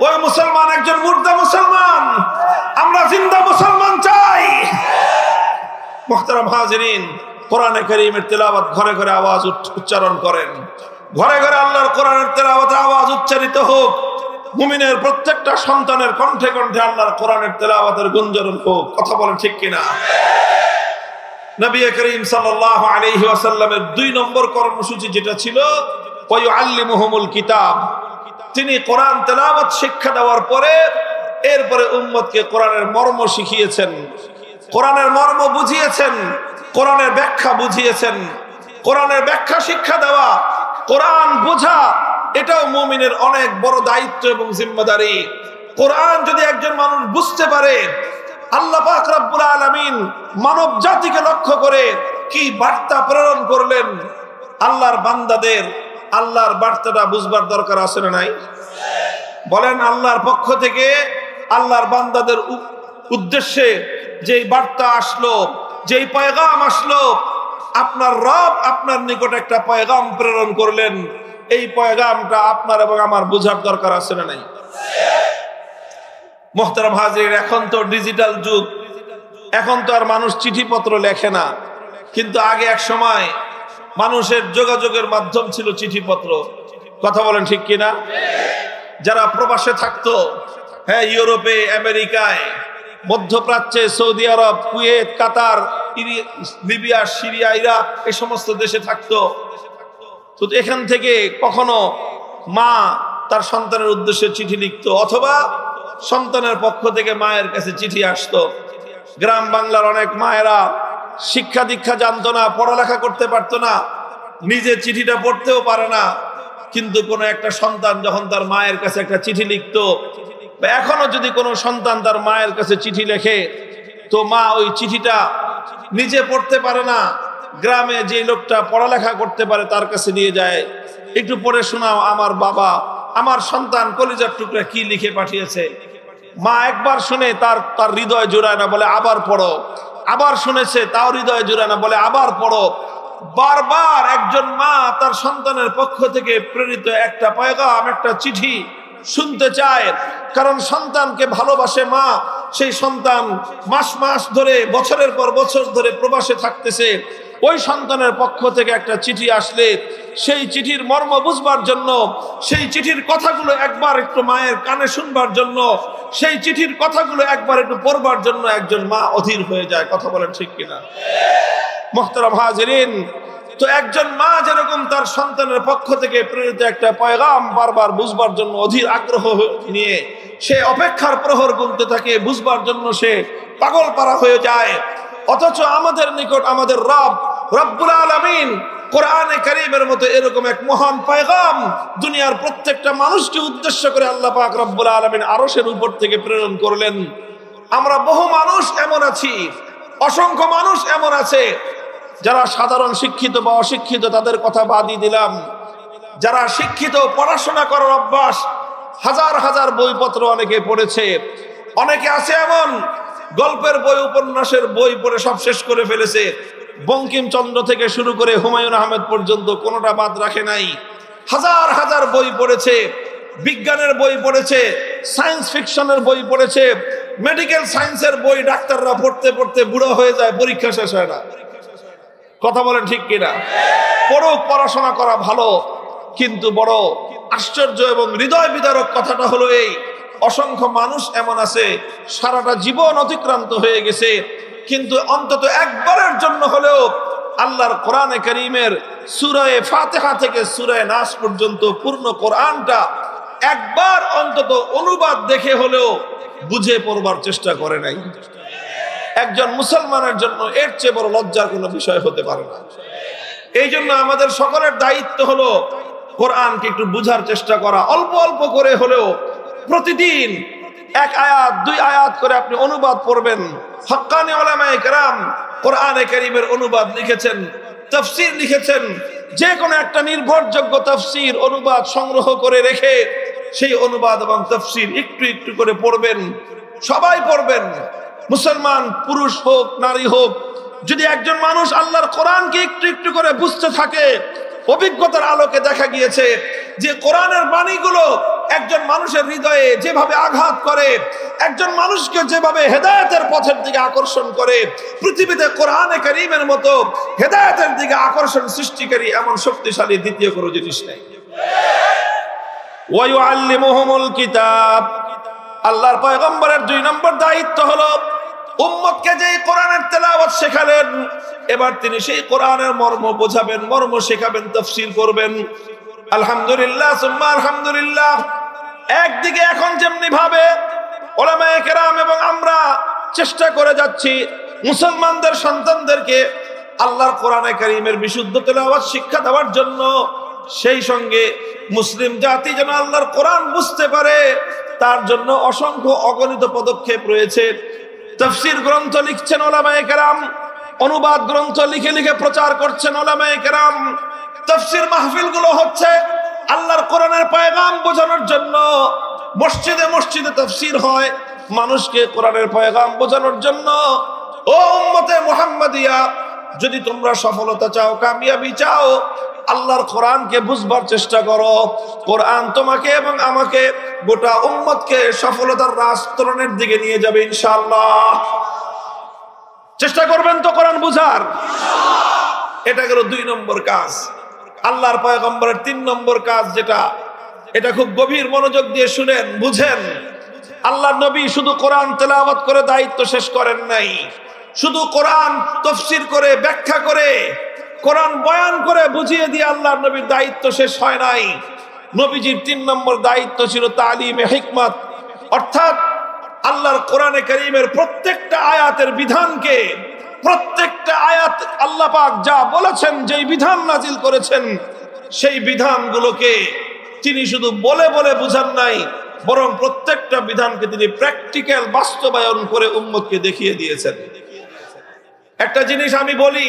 ওই মুসলমান একজন মুর্দা মুসলমান। আমরা জিন্দা মুসলমান চাই। মুহতারাম হাজিরিন, কোরআনে কারীমের তেলাওয়াত ঘরে ঘরে আওয়াজ উচ্চারণ করেন, ঘরে ঘরে আল্লাহর কোরআনের তেলাওয়াতের আওয়াজ উচ্চারিত হোক। মুমিনের প্রত্যেকটা সন্তানের কণ্ঠে কণ্ঠে আল্লাহর কোরআনের তেলাওয়াতের গুঞ্জন হোক। কথা বলেন ঠিক কিনা? নবী করিম সাল্লাল্লাহু আলাইহি ওয়াসাল্লামের 2 নম্বর কর্মসূচি যেটা ছিল, ওয়ায়ুআল্লিমুহুমুল কিতাব। তিনি কোরআন তেলাওয়াত শিক্ষা দেওয়ার পরে এরপরে উম্মতকে কোরআনের মর্ম শিখিয়েছেন, কোরআনের মর্ম বুঝিয়েছেন, কোরআনের ব্যাখ্যা বুঝিয়েছেন। কোরআনের ব্যাখ্যা শিক্ষা দেওয়া, কোরআন বোঝা, এটাও মুমিনের অনেক বড় দায়িত্ব এবং জিম্মাদারি। কোরআন যদি একজন মানুষ বুঝতে পারে, আল্লাহ পাক রব্বুল আলামিন মানব জাতিকে লক্ষ্য করে কি বার্তা প্রেরণ করলেন, আল্লাহর বান্দাদের আল্লাহর বার্তাটা বুঝবার দরকার আছে না নাই? বলেন, আল্লাহর পক্ষ থেকে আল্লাহর বান্দাদের উদ্দেশ্যে যেই বার্তা আসলো, যেই পয়গাম আসলো, আপনার রব আপনার নিকট একটা পয়গাম প্রেরণ করলেন, এই পয়গামটা আপনার এবং আমার বুঝার দরকার আছে না নাই? মুহতারাম হাজির, এখন তো ডিজিটাল যুগ, এখন তো আর মানুষ চিঠিপত্র লেখে না, কিন্তু আগে এক সময় মানুষের যোগাযোগের মাধ্যম ছিল চিঠিপত্র। কথা বলেন ঠিক কিনা? যারা প্রবাসে থাকতো, হ্যাঁ, ইউরোপে, আমেরিকায়, মধ্যপ্রাচ্যে, সৌদি আরব, কুয়েত, কাতার, লিবিয়া, সিরিয়া, ইরাক, এই সমস্ত দেশে থাকতো, তো এখান থেকে কখনো মা তার সন্তানের উদ্দেশ্যে চিঠি লিখতো, অথবা সন্তানের পক্ষ থেকে মায়ের কাছে চিঠি আসতো। গ্রাম বাংলার অনেক মায়েরা শিক্ষা দীক্ষা জানতো না, পড়ালেখা করতে পারতো না, নিজে চিঠিটা পড়তেও পারে না, কিন্তু কোনো একটা সন্তান যখন তার মায়ের কাছে একটা চিঠি লিখতো, বা এখনো যদি কোনো সন্তান তার মায়ের কাছে চিঠি লেখে, তো মা ওই চিঠিটা নিজে পড়তে পারে না, গ্রামে যে লোকটা পড়ালেখা করতে পারে তার কাছে নিয়ে যায়, একটু পড়ে শোনাও আমার বাবা, আমার সন্তান কলিজার টুকরা কি লিখে পাঠিয়েছে। মা একবার শুনে তার হৃদয় জোড়ায় না, বলে আবার পড়ো। আবার শুনেছে, তাও হৃদয় জোড়ায় না, বলে আবার পড়ো। বারবার একজন মা তার সন্তানের পক্ষ থেকে প্রেরিত একটা পয়গাম, একটা চিঠি শুনতে চায়, কারণ সন্তানকে ভালোবাসে মা। সেই সন্তান মাস মাস ধরে, বছরের পর বছর ধরে প্রবাসে থাকতেছে। ওই সন্তানের পক্ষ থেকে একটা চিঠি আসলে সেই চিঠির মর্ম বুঝবার জন্য, সেই চিঠির কথাগুলো একবার একটু মায়ের কানে শুনবার জন্য, সেই চিঠির কথাগুলো একবার একটু পড়বার জন্য একজন মা অধীর হয়ে যায়। কথা বলেন ঠিক কিনা? মুহতারাম হাজিরিন, তো একজন মা যেরকম তার সন্তানের পক্ষ থেকে প্রেরিত একটা পয়গাম বারবার বুঝবার জন্য অধীর আগ্রহ নিয়ে সে অপেক্ষার প্রহর গুনতে থাকে, বুঝবার জন্য সে পাগল পারা হয়ে যায়, অথচ আমাদের নিকট আমাদের রব্বুল আলামিন কোরআনে কারীমের মতো এরকম এক মহান পয়গাম দুনিয়ার প্রত্যেকটা মানুষকে উদ্দেশ্য করে আল্লাহ পাক রব্বুল আলামিন আরশের উপর থেকে প্রেরণ করলেন। আমরা বহু মানুষ এমন আছি, অসংখ্য মানুষ এমন আছে যারা সাধারণ শিক্ষিত বা অশিক্ষিত, তাদের কথা বাদই দিলাম। যারা শিক্ষিত, পড়াশোনা করার অভ্যাস, হাজার হাজার বইপত্র অনেকে পড়েছে। অনেকে আছে এমন গল্পের বই, উপন্যাসের বই পড়ে সব শেষ করে ফেলেছে। বঙ্কিমচন্দ্র থেকে শুরু করে হুমায়ুন আহমেদ পর্যন্ত কোনোটা বাদ রাখে নাই। হাজার হাজার বই পড়েছে, বিজ্ঞানের বই পড়েছে, সায়েন্স ফিকশনের বই পড়েছে, মেডিকেল সায়েন্সের বই ডাক্তাররা পড়তে পড়তে বুড়ো হয়ে যায়, পরীক্ষা শেষ হয় না। কথা বলেন ঠিক কিনা? পড়ুক, পড়াশোনা করা ভালো, কিন্তু বড় আশ্চর্য এবং হৃদয় বিদারক কথাটা হলো এই, অসংখ্য মানুষ এমন আছে সারাটা জীবন অতিক্রান্ত হয়ে গেছে, কিন্তু অন্তত একবারের জন্য হলেও আল্লাহর কোরআনে কারীমের সূরা ফাতিহা থেকে সূরা নাস পর্যন্ত পূর্ণ কোরআনটা একবার অন্তত অনুবাদ দেখে হলেও বুঝে পড়বার চেষ্টা করে নাই। একজন মুসলমানের জন্য এর চেয়ে বড় লজ্জার কোনো বিষয় হতে পারে না। এই জন্য আমাদের সকলের দায়িত্ব হলো কোরআনকে একটু বুঝার চেষ্টা করা, অল্প অল্প করে হলেও প্রতিদিন এক আয়াত, দুই আয়াত করে আপনি অনুবাদ পড়বেন। হক্কানি উলামায়ে কেরাম কোরআনে কারীমের অনুবাদ লিখেছেন, তাফসীর লিখেছেন। যে কোনো একটা নির্ভরযোগ্য তাফসীর অনুবাদ সংগ্রহ করে রেখে সেই অনুবাদ এবং তাফসীর একটু একটু করে পড়বেন। সবাই পড়বেন, মুসলমান পুরুষ হোক নারী হোক। যদি একজন মানুষ আল্লাহর কোরআনকে একটু একটু করে বুঝতে থাকে, অভিজ্ঞতার আলোকে দেখা গিয়েছে যে কোরআনের বাণীগুলো একজন মানুষের হৃদয়ে যেভাবে আঘাত করে, একজন মানুষকে যেভাবে হেদায়েতের পথের দিকে আকর্ষণ করে, পৃথিবীতে কোরআনে কারীমের মতো হেদায়েতের দিকে আকর্ষণ সৃষ্টিকারী এমন শক্তিশালী দ্বিতীয় কোনো জিনিস নেই। ওয়া ইউআল্লিমুহুমুল কিতাব, আল্লাহর পয়গম্বরের 2 নম্বর দায়িত্ব হলো উম্মতকে যে কোরআনের তেলাওয়াত শেখালেন, এবার তিনি সেই কোরআনের মর্ম বোঝাবেন, মর্ম শেখাবেন, তাফসীর করবেন। আলহামদুলিল্লাহ সুম্মা আলহামদুলিল্লাহ। একদিকে এখন যেমনি ভাবে উলামায়ে কেরাম এবং আমরা চেষ্টা করে যাচ্ছি মুসলমানদের সন্তানদেরকে আল্লাহর কোরআনে কারীমের বিশুদ্ধ তেলাওয়াত শিক্ষা দেওয়ার জন্য, সেই সঙ্গে মুসলিম জাতি যেন আল্লাহর কোরআন বুঝতে পারে তার জন্য অসংখ্য অগণিত পদক্ষেপ রয়েছে। তাফসীর গ্রন্থ লিখছেন উলামায়ে কেরাম, অনুবাদ গ্রন্থ লিখে লিখে প্রচার করছেন উলামায়ে কেরাম। তাফসীর মাহফিলগুলো হচ্ছে আল্লাহর কোরআনের পয়গাম বোঝানোর জন্য। মসজিদে মসজিদে তাফসীর হয় মানুষকে কোরআনের পয়গাম বোঝানোর জন্য। ও উম্মতে মুহাম্মাদিয়া, যদি তোমরা সফলতা চাও, কামিয়াবি চাও, আল্লাহর কোরআনকে বুঝবার চেষ্টা করো। কোরআন তোমাকে এবং আমাকে, গোটা উম্মতকে সফলতার রাস্তরণের দিকে নিয়ে যাবে ইনশাআল্লাহ। চেষ্টা করবেন তো কোরআন বুঝার? এটা গেল 2 নম্বর কাজ। আল্লাহর পয়গম্বরের 3 নম্বর কাজ যেটা, এটা খুব গভীর মনোযোগ দিয়ে শুনেন, বুঝেন। আল্লাহর নবী শুধু কোরআন তেলাওয়াত করে দায়িত্ব শেষ করেন নাই, শুধু কোরআন তাফসীর করে, ব্যাখ্যা করে, কোরআন বয়ান করে বুঝিয়ে দিয়ে আল্লাহর নবীর দায়িত্ব শেষ হয় নাই। নবীজির 3 নম্বর দায়িত্ব ছিল তালিমে হিকমত, অর্থাৎ আল্লাহর কোরআনে কারীমের প্রত্যেকটা আয়াতের বিধানকে, প্রত্যেকটা আয়াত আল্লাহ পাক যা বলেছেন, যেই বিধান নাজিল করেছেন, সেই বিধানগুলোকে তিনি শুধু বলে বলে বুঝান নাই, বরং প্রত্যেকটা বিধানকে তিনি প্র্যাকটিক্যাল বাস্তবায়ন করে উম্মতকে দেখিয়ে দিয়েছেন। একটা জিনিস আমি বলি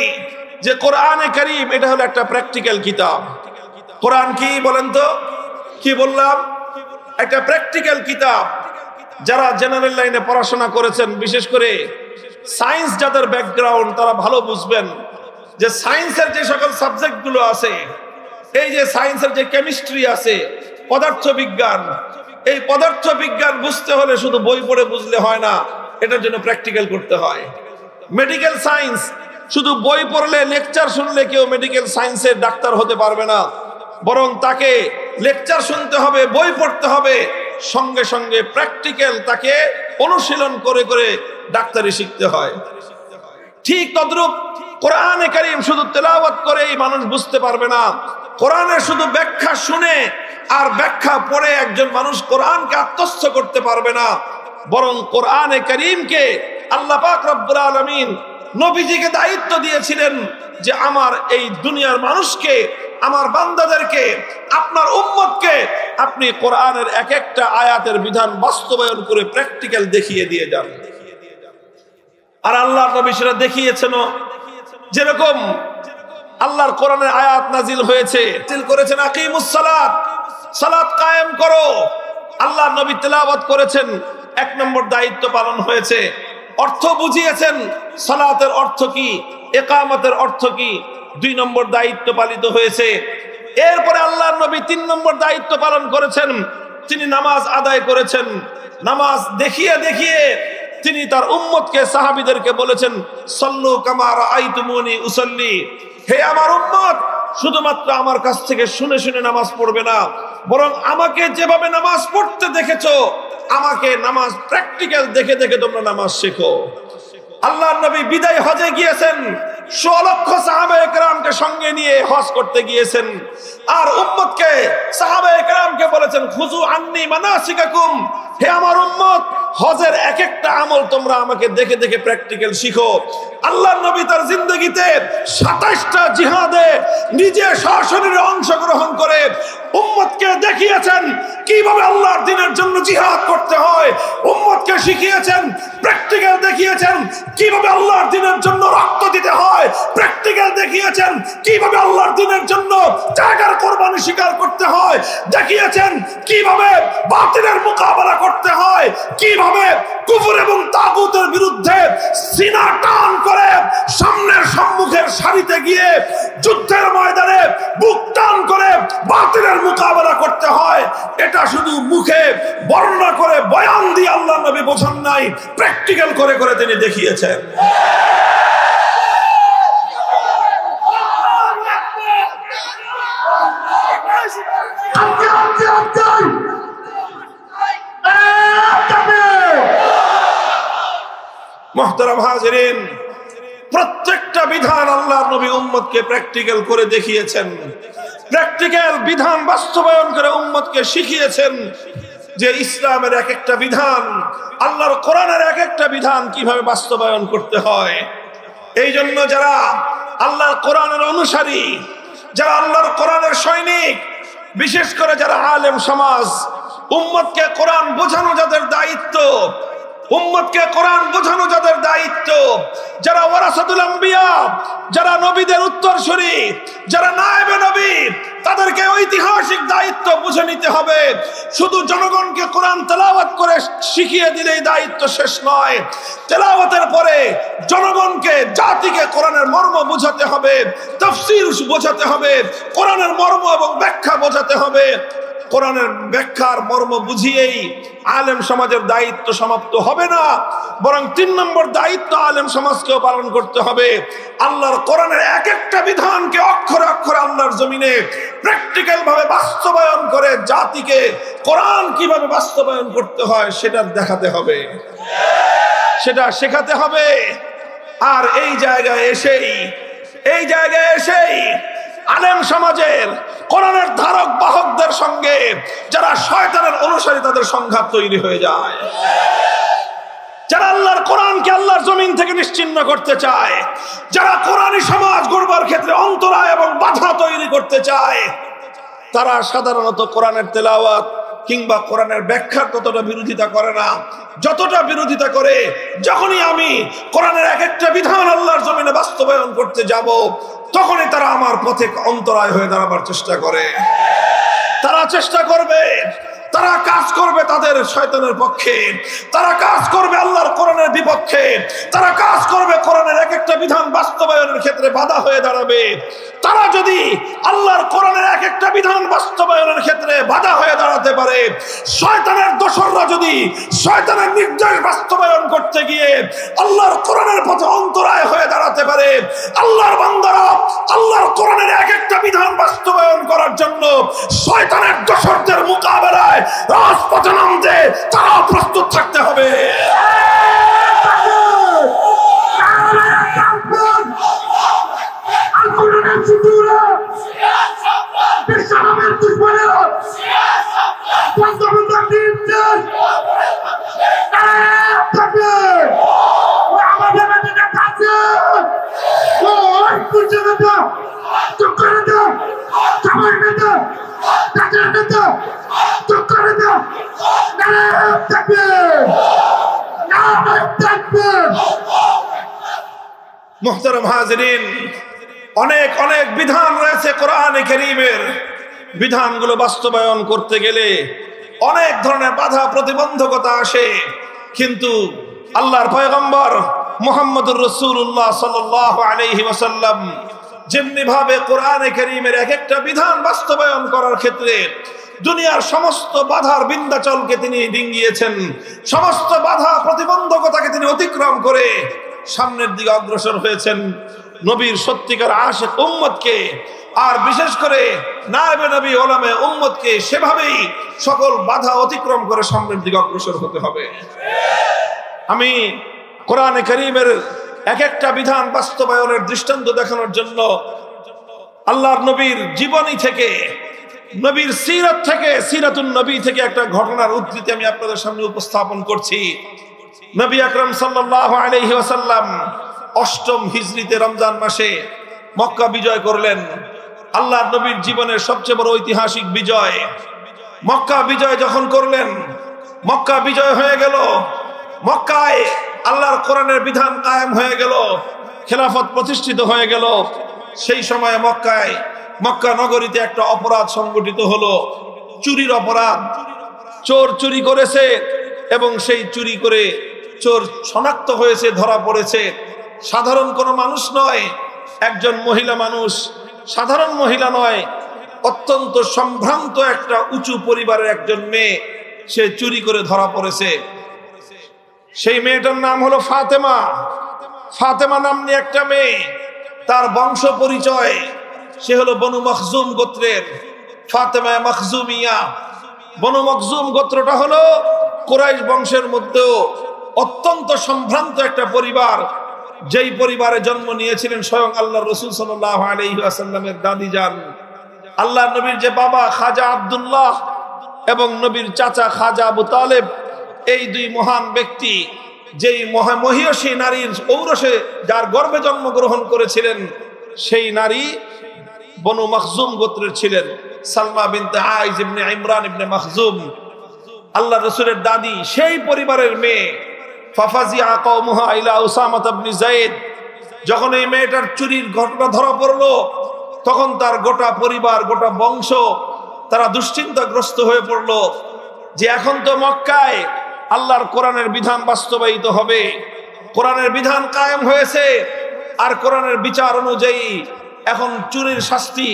যে কোরআনে কারীম এটা হলো একটা প্র্যাকটিক্যাল কিতাব। কোরআন কি বলেন তো? কি বললাম? একটা প্র্যাকটিক্যাল কিতাব। যারা জেনারেল লাইনে পড়াশোনা করেছেন, বিশেষ করে সায়েন্স যাদের ব্যাকগ্রাউন্ড, তারা ভালো বুঝবেন। যে সায়েন্সের যে সকল সাবজেক্টগুলো আছে, এই যে সায়েন্সের যে কেমিস্ট্রি আছে, পদার্থবিজ্ঞান, এই পদার্থবিজ্ঞান বুঝতে হলে শুধু বই পড়ে বুঝলে হয় না, এটার জন্য প্র্যাকটিক্যাল করতে হয়। মেডিকেল সায়েন্স শুধু বই পড়লে, লেকচার শুনলে কেউ মেডিকেল সায়েন্সের ডাক্তার হতে পারবে না, বরং তাকে লেকচার শুনতে হবে, বই পড়তে হবে, সঙ্গে সঙ্গে প্র্যাকটিক্যাল তাকে অনুশীলন করে করে ডাক্তারি শিখতে হয়। ঠিক তদ্রূপ কোরআনে কারীম শুধু তেলাওয়াত করেই মানুষ বুঝতে পারবে না, কোরআনের শুধু ব্যাখ্যা শুনে আর ব্যাখ্যা পড়ে একজন মানুষ কোরআনকে আত্মস্থ করতে পারবে না, বরং কোরআনে কারীমকে আল্লাহ পাক রব্বুল আলামিন নবীজিকে দায়িত্ব দিয়েছিলেন যে আমার এই দুনিয়ার মানুষকে, আমার বান্দাদেরকে, আপনার উম্মতকে আপনি কোরআনের এক একটা আয়াতের বিধান বাস্তবায়ন করে প্র্যাকটিক্যাল দেখিয়ে দিয়ে যান। আর আল্লাহর নবী সেটা দেখিয়েছেন। যেরকম আল্লাহর কোরআনের আয়াত নাজিল হয়েছে, নাজিল করেছেন আকিমুস সালাত, সালাত কায়েম করো। আল্লাহর নবী তেলাওয়াত করেছেন, 1 নম্বর দায়িত্ব পালন হয়েছে। অর্থ বুঝিয়েছেন, সালাতের অর্থ কি, ইকামতের অর্থ কি, 2 নম্বর দায়িত্ব পালিত হয়েছে। এরপরে আল্লাহর নবী 3 নম্বর দায়িত্ব পালন করেছেন, তিনি নামাজ আদায় করেছেন। নামাজ দেখিয়ে দেখিয়ে তিনি তার উম্মতকে, সাহাবীদেরকে বলেছেন, সাল্লু কামা রাআইতুমুনি উসাল্লি, হে আমার উম্মত, শুধুমাত্র আমার কাছ থেকে শুনে শুনে নামাজ পড়বে না, বরং আমাকে যেভাবে নামাজ পড়তে দেখেছো, আমাকে নামাজ প্র্যাকটিক্যাল দেখে দেখে তোমরা নামাজ শেখো। আল্লাহর নবী বিদায় হজে গিয়েছেন, 100 লক্ষ সাহাবায়ে কেরামকে সঙ্গে নিয়ে হজ করতে গিয়েছেন। আর উম্মতকে, সাহাবায়ে কেরামকে বলেছেন, খুযু আন্নী মানাসিকাকুম, হে আমার উম্মত, হজের এক একটা আমল তোমরা আমাকে দেখে দেখে প্র্যাকটিক্যাল শিখো। আল্লাহর নবী তার জিন্দেগিতে 27টা জিহাদে নিজে সশরীরে অংশগ্রহণ করে উম্মতকে দেখিয়েছেন কিভাবে আল্লাহর দ্বীনের জন্য জিহাদ করতে হয়। উম্মতকে শিখিয়েছেন, প্র্যাকটিক্যাল দেখিয়েছেন কিভাবে আল্লাহর দ্বীনের জন্য রক্ত দিতে হয়, প্র্যাকটিক্যাল দেখিয়েছেন কিভাবে আল্লাহর দ্বীনের জন্য জায়গার কোরবানি স্বীকার করতে হয়, দেখিয়েছেন কিভাবে বাতিলের মোকাবেলা করতে হয়, কিভাবে কুফর এবং তাগুতের বিরুদ্ধে সিনা টান করে সামনের সম্মুখের সারিতে গিয়ে যুদ্ধের ময়দানে বুক টান করে বাতিলের মোকাবেলা করতে হয়। এটা শুধু মুখে বর্ণনা করে বয়ান দিয়ে আল্লাহর নবী বোঝান নাই, প্র্যাকটিক্যাল করে করে তিনি দেখিয়েছেন। মুহতারাম হাজিরিন, প্রত্যেকটা বিধান আল্লাহর নবী উম্মতকে প্র্যাকটিক্যাল করে দেখিয়েছেন, প্র্যাকটিক্যাল বিধান বাস্তবায়ন করে উম্মতকে শিখিয়েছেন যে ইসলামের এক একটা বিধান, আল্লাহর কোরআনের এক একটা বিধান কিভাবে বাস্তবায়ন করতে হয়। এই জন্য যারা আল্লাহর কোরআনের অনুসারী, যারা আল্লাহর কোরআনের সৈনিক, বিশেষ করে যারা আলেম সমাজ, উম্মতকে কোরআন বোঝানো যাদের দায়িত্ব, উম্মতকে কোরআন বোঝানো যাদের দায়িত্ব, যারা ওয়ারাসাতুল আম্বিয়া, যারা নবীদের উত্তরসূরি, যারা নায়েবে নবী, তাদেরকে ঐতিহাসিক দায়িত্ব বুঝে নিতে হবে। শুধু জনগণকে কোরআন তেলাওয়াত করে শিখিয়ে দিলেই দায়িত্ব শেষ নয়, তেলাওয়াতের পরে জনগণকে, জাতিকে কোরআনের মর্ম বোঝাতে হবে, তাফসীর বোঝাতে হবে, কোরআনের মর্ম এবং ব্যাখ্যা বোঝাতে হবে। কোরআনের ব্যাখ্যার মর্ম বুঝিয়েই আলেম সমাজের দায়িত্ব সমাপ্ত হবে না, বরং 3 নম্বর দায়িত্ব আলেম সমাজকেও পালন করতে হবে। আল্লাহর কোরআনের এক একটা বিধানকে অক্ষরে অক্ষরে আল্লাহর জমিনে প্র্যাকটিক্যাল ভাবে বাস্তবায়ন করে জাতিকে কোরআন কিভাবে বাস্তবায়ন করতে হয় সেটা দেখাতে হবে, সেটা শেখাতে হবে। আর এই জায়গায় এসেই আলেম সমাজের কোরআনের ধারক বাহকদের সঙ্গে যারা শয়তানের অনুসারী, তাদের সংঘাত তৈরি হয়ে যায়। যারা আল্লাহর কোরআনকে আল্লাহর জমিন থেকে নিশ্চিহ্ন করতে চায়, যারা কোরআনী সমাজ গড়বার ক্ষেত্রে অন্তরায় এবং বাধা তৈরি করতে চায়, তারা সাধারণত কোরআনের তেলাওয়াত কিংবা কোরআনের ব্যাখ্যার ততটা বিরোধিতা করে না, যতটা বিরোধিতা করে যখনই আমি কোরআনের এক একটা বিধান আল্লাহর জমিনে বাস্তবায়ন করতে যাব, তখনই তারা আমার পথে অন্তরায় হয়ে দাঁড়াবার চেষ্টা করে। তারা চেষ্টা করবে তারা কাজ করবে তাদের শয়তানের পক্ষে, তারা কাজ করবে আল্লাহর কোরআনের বিপক্ষে, তারা কাজ করবে কোরআনের এক একটা বিধান বাস্তবায়নের ক্ষেত্রে বাধা হয়ে দাঁড়াবে। তারা যদি আল্লাহর কোরআনের এক একটা বিধান বাস্তবায়নের ক্ষেত্রে বাধা হয়ে দাঁড়াতে পারে, শয়তানের দোসররা যদি শয়তানের নির্দেশ বাস্তবায়ন করতে গিয়ে আল্লাহর কোরআনের পথে অন্তরায় হয়ে দাঁড়াতে পারে, আল্লাহর বান্দারা আল্লাহর কোরআনের এক একটা বিধান বাস্তবায়ন করার জন্য শয়তানের দোসরদের মোকাবেলায় রাজপথে নামতে তারাও প্রস্তুত থাকতে হবে। মুহতারাম হাজিরিন, অনেক অনেক বিধান রয়েছে কোরআনে কারীমের। বিধানগুলো বাস্তবায়ন করতে গেলে অনেক ধরনের বাধা প্রতিবন্ধকতা আসে, কিন্তু আল্লাহর পয়গম্বর মুহাম্মদুর রাসূলুল্লাহ সাল্লাল্লাহু আলাইহি ওয়াসাল্লাম যেমনি ভাবে কোরআনে কারীমের এক একটা বিধান বাস্তবায়ন করার ক্ষেত্রে দুনিয়ার সমস্ত বাধার বিন্ধ্যাচলকে তিনি ডিঙ্গিয়েছেন, সমস্ত বাধা প্রতিবন্ধকতাকে তিনি অতিক্রম করে সামনের দিকে অগ্রসর হয়েছেন। নবীর সত্যিকার আশিক উম্মতকে, আর বিশেষ করে নায়েবে নবী ওলামে উম্মতকে সেভাবেই সকল বাধা অতিক্রম করে সামনের দিকে অগ্রসর হতে হবে। আমি কোরআনে কারীমের এক একটা বিধান বাস্তবায়নের দৃষ্টান্ত দেখানোর জন্য আল্লাহর নবীর জীবনী থেকে, নবীর সিরাত থেকে, সিরাতুন নবী থেকে একটা ঘটনার উদ্ধৃতি আমি আপনাদের সামনে উপস্থাপন করছি। নবী আকরাম সাল্লাল্লাহু আলাইহি ওয়াসাল্লাম ৮ম হিজরিতে রমজান মাসে মক্কা বিজয় করলেন। আল্লাহর নবীর জীবনের সবচেয়ে বড় ঐতিহাসিক বিজয়। মক্কা বিজয় যখন করলেন, মক্কা বিজয় হয়ে গেল, মক্কায় আল্লাহর কোরআনের বিধান কায়েম হয়ে গেল, খেলাফত প্রতিষ্ঠিত হয়ে গেল। সেই সময় মক্কা নগরীতে একটা অপরাধ সংগঠিত হলো, চুরির অপরাধ। চোর চুরি করেছে এবং সেই চুরি করে চোর শনাক্ত হয়েছে, ধরা পড়েছে। সাধারণ কোনো মানুষ নয়, একজন মহিলা মানুষ, সাধারণ মহিলা নয়, অত্যন্ত সম্ভ্রান্ত একটা উঁচু পরিবারের একজন মেয়ে, সে চুরি করে ধরা পড়েছে। সেই মেয়েটার নাম হলো ফাতেমা। ফাতেমা নামনি একটা মেয়ে, তার বংশ পরিচয়, সে হলো বনু মখজুম গোত্রের, ফাতেমা মখজুমিয়া। বনু মখজুম গোত্রটা হলো কুরাইশ বংশের মধ্যেও অত্যন্ত সম্ভ্রান্ত একটা পরিবার, যেই পরিবারে জন্ম নিয়েছিলেন স্বয়ং আল্লাহর রাসূল সাল্লাল্লাহু আলাইহি ওয়াসাল্লামের দাদি যান। আল্লাহর নবীর যে বাবা খাজা আব্দুল্লাহ এবং নবীর চাচা খাজা আবু তালেব, এই দুই মহান ব্যক্তি যেই মহিয়সী নারীর ঔরসে যার গর্ভে জন্মগ্রহণ করেছিলেন, সেই নারী বনু মখজুম গোত্রের ছিলেন, সালমা বিনতে আইজ ইবনে ইমরান ইবনে মখজুম, আল্লাহর রাসূলের দাদি। সেই পরিবারের মেয়ে। ফাফাজিআ কওমুহা ইলা উসামা ইবনে যায়েদ। যখন এই মেয়েটার চুরির ঘটনা ধরা পড়লো, তখন তার গোটা পরিবার, গোটা বংশ তারা দুশ্চিন্তাগ্রস্ত হয়ে পড়লো যে এখন তো মক্কায় আল্লাহর কোরআনের বিধান বাস্তবায়িত হবে, কোরআনের বিধান কায়েম হয়েছে, আর কোরআনের বিচার অনুযায়ী এখন চুরির শাস্তি,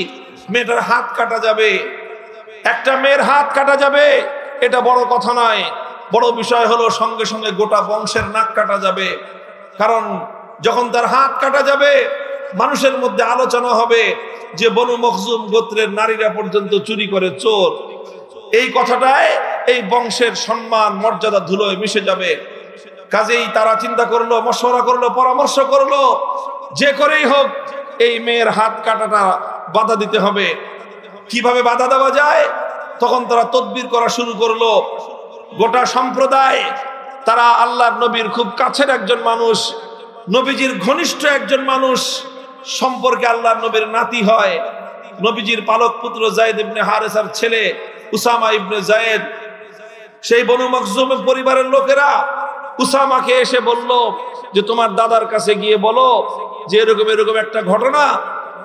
মেয়েটার হাত কাটা যাবে। একটা মেয়ের হাত কাটা যাবে, এটা বড় কথা নয়, বড় বিষয় হলো সঙ্গে সঙ্গে গোটা বংশের নাক কাটা যাবে। কারণ যখন তার হাত কাটা যাবে, মানুষের মধ্যে আলোচনা হবে যে বনু মখজুম গোত্রের নারীরা পর্যন্ত চুরি করে, চোর। এই কথাটায় এই বংশের সম্মান মর্যাদা ধুলোয় মিশে যাবে। কাজেই তারা চিন্তা করলো, মশওয়ারা করলো, পরামর্শ করলো, যে করেই হোক এই মেয়ের হাত কাটাটা বাধা দিতে হবে। কিভাবে বাধা দেওয়া যায়? তখন তারা তদবির করা শুরু করলো। গোটা সম্প্রদায়, তারা আল্লাহর নবীর খুব কাছের একজন মানুষ, নবীজির ঘনিষ্ঠ একজন মানুষ সম্পর্কে আল্লাহর নবীর নাতি হয়, নবীজির পালক পুত্র যায়েদ ইবনে হারেসার ছেলে উসামা ইবনে যায়েদ। সেই বনু মখজুমের পরিবারের লোকেরা উসামাকে এসে বলল যে তোমার দাদার কাছে গিয়ে বলো যে এরকম এরকম একটা ঘটনা,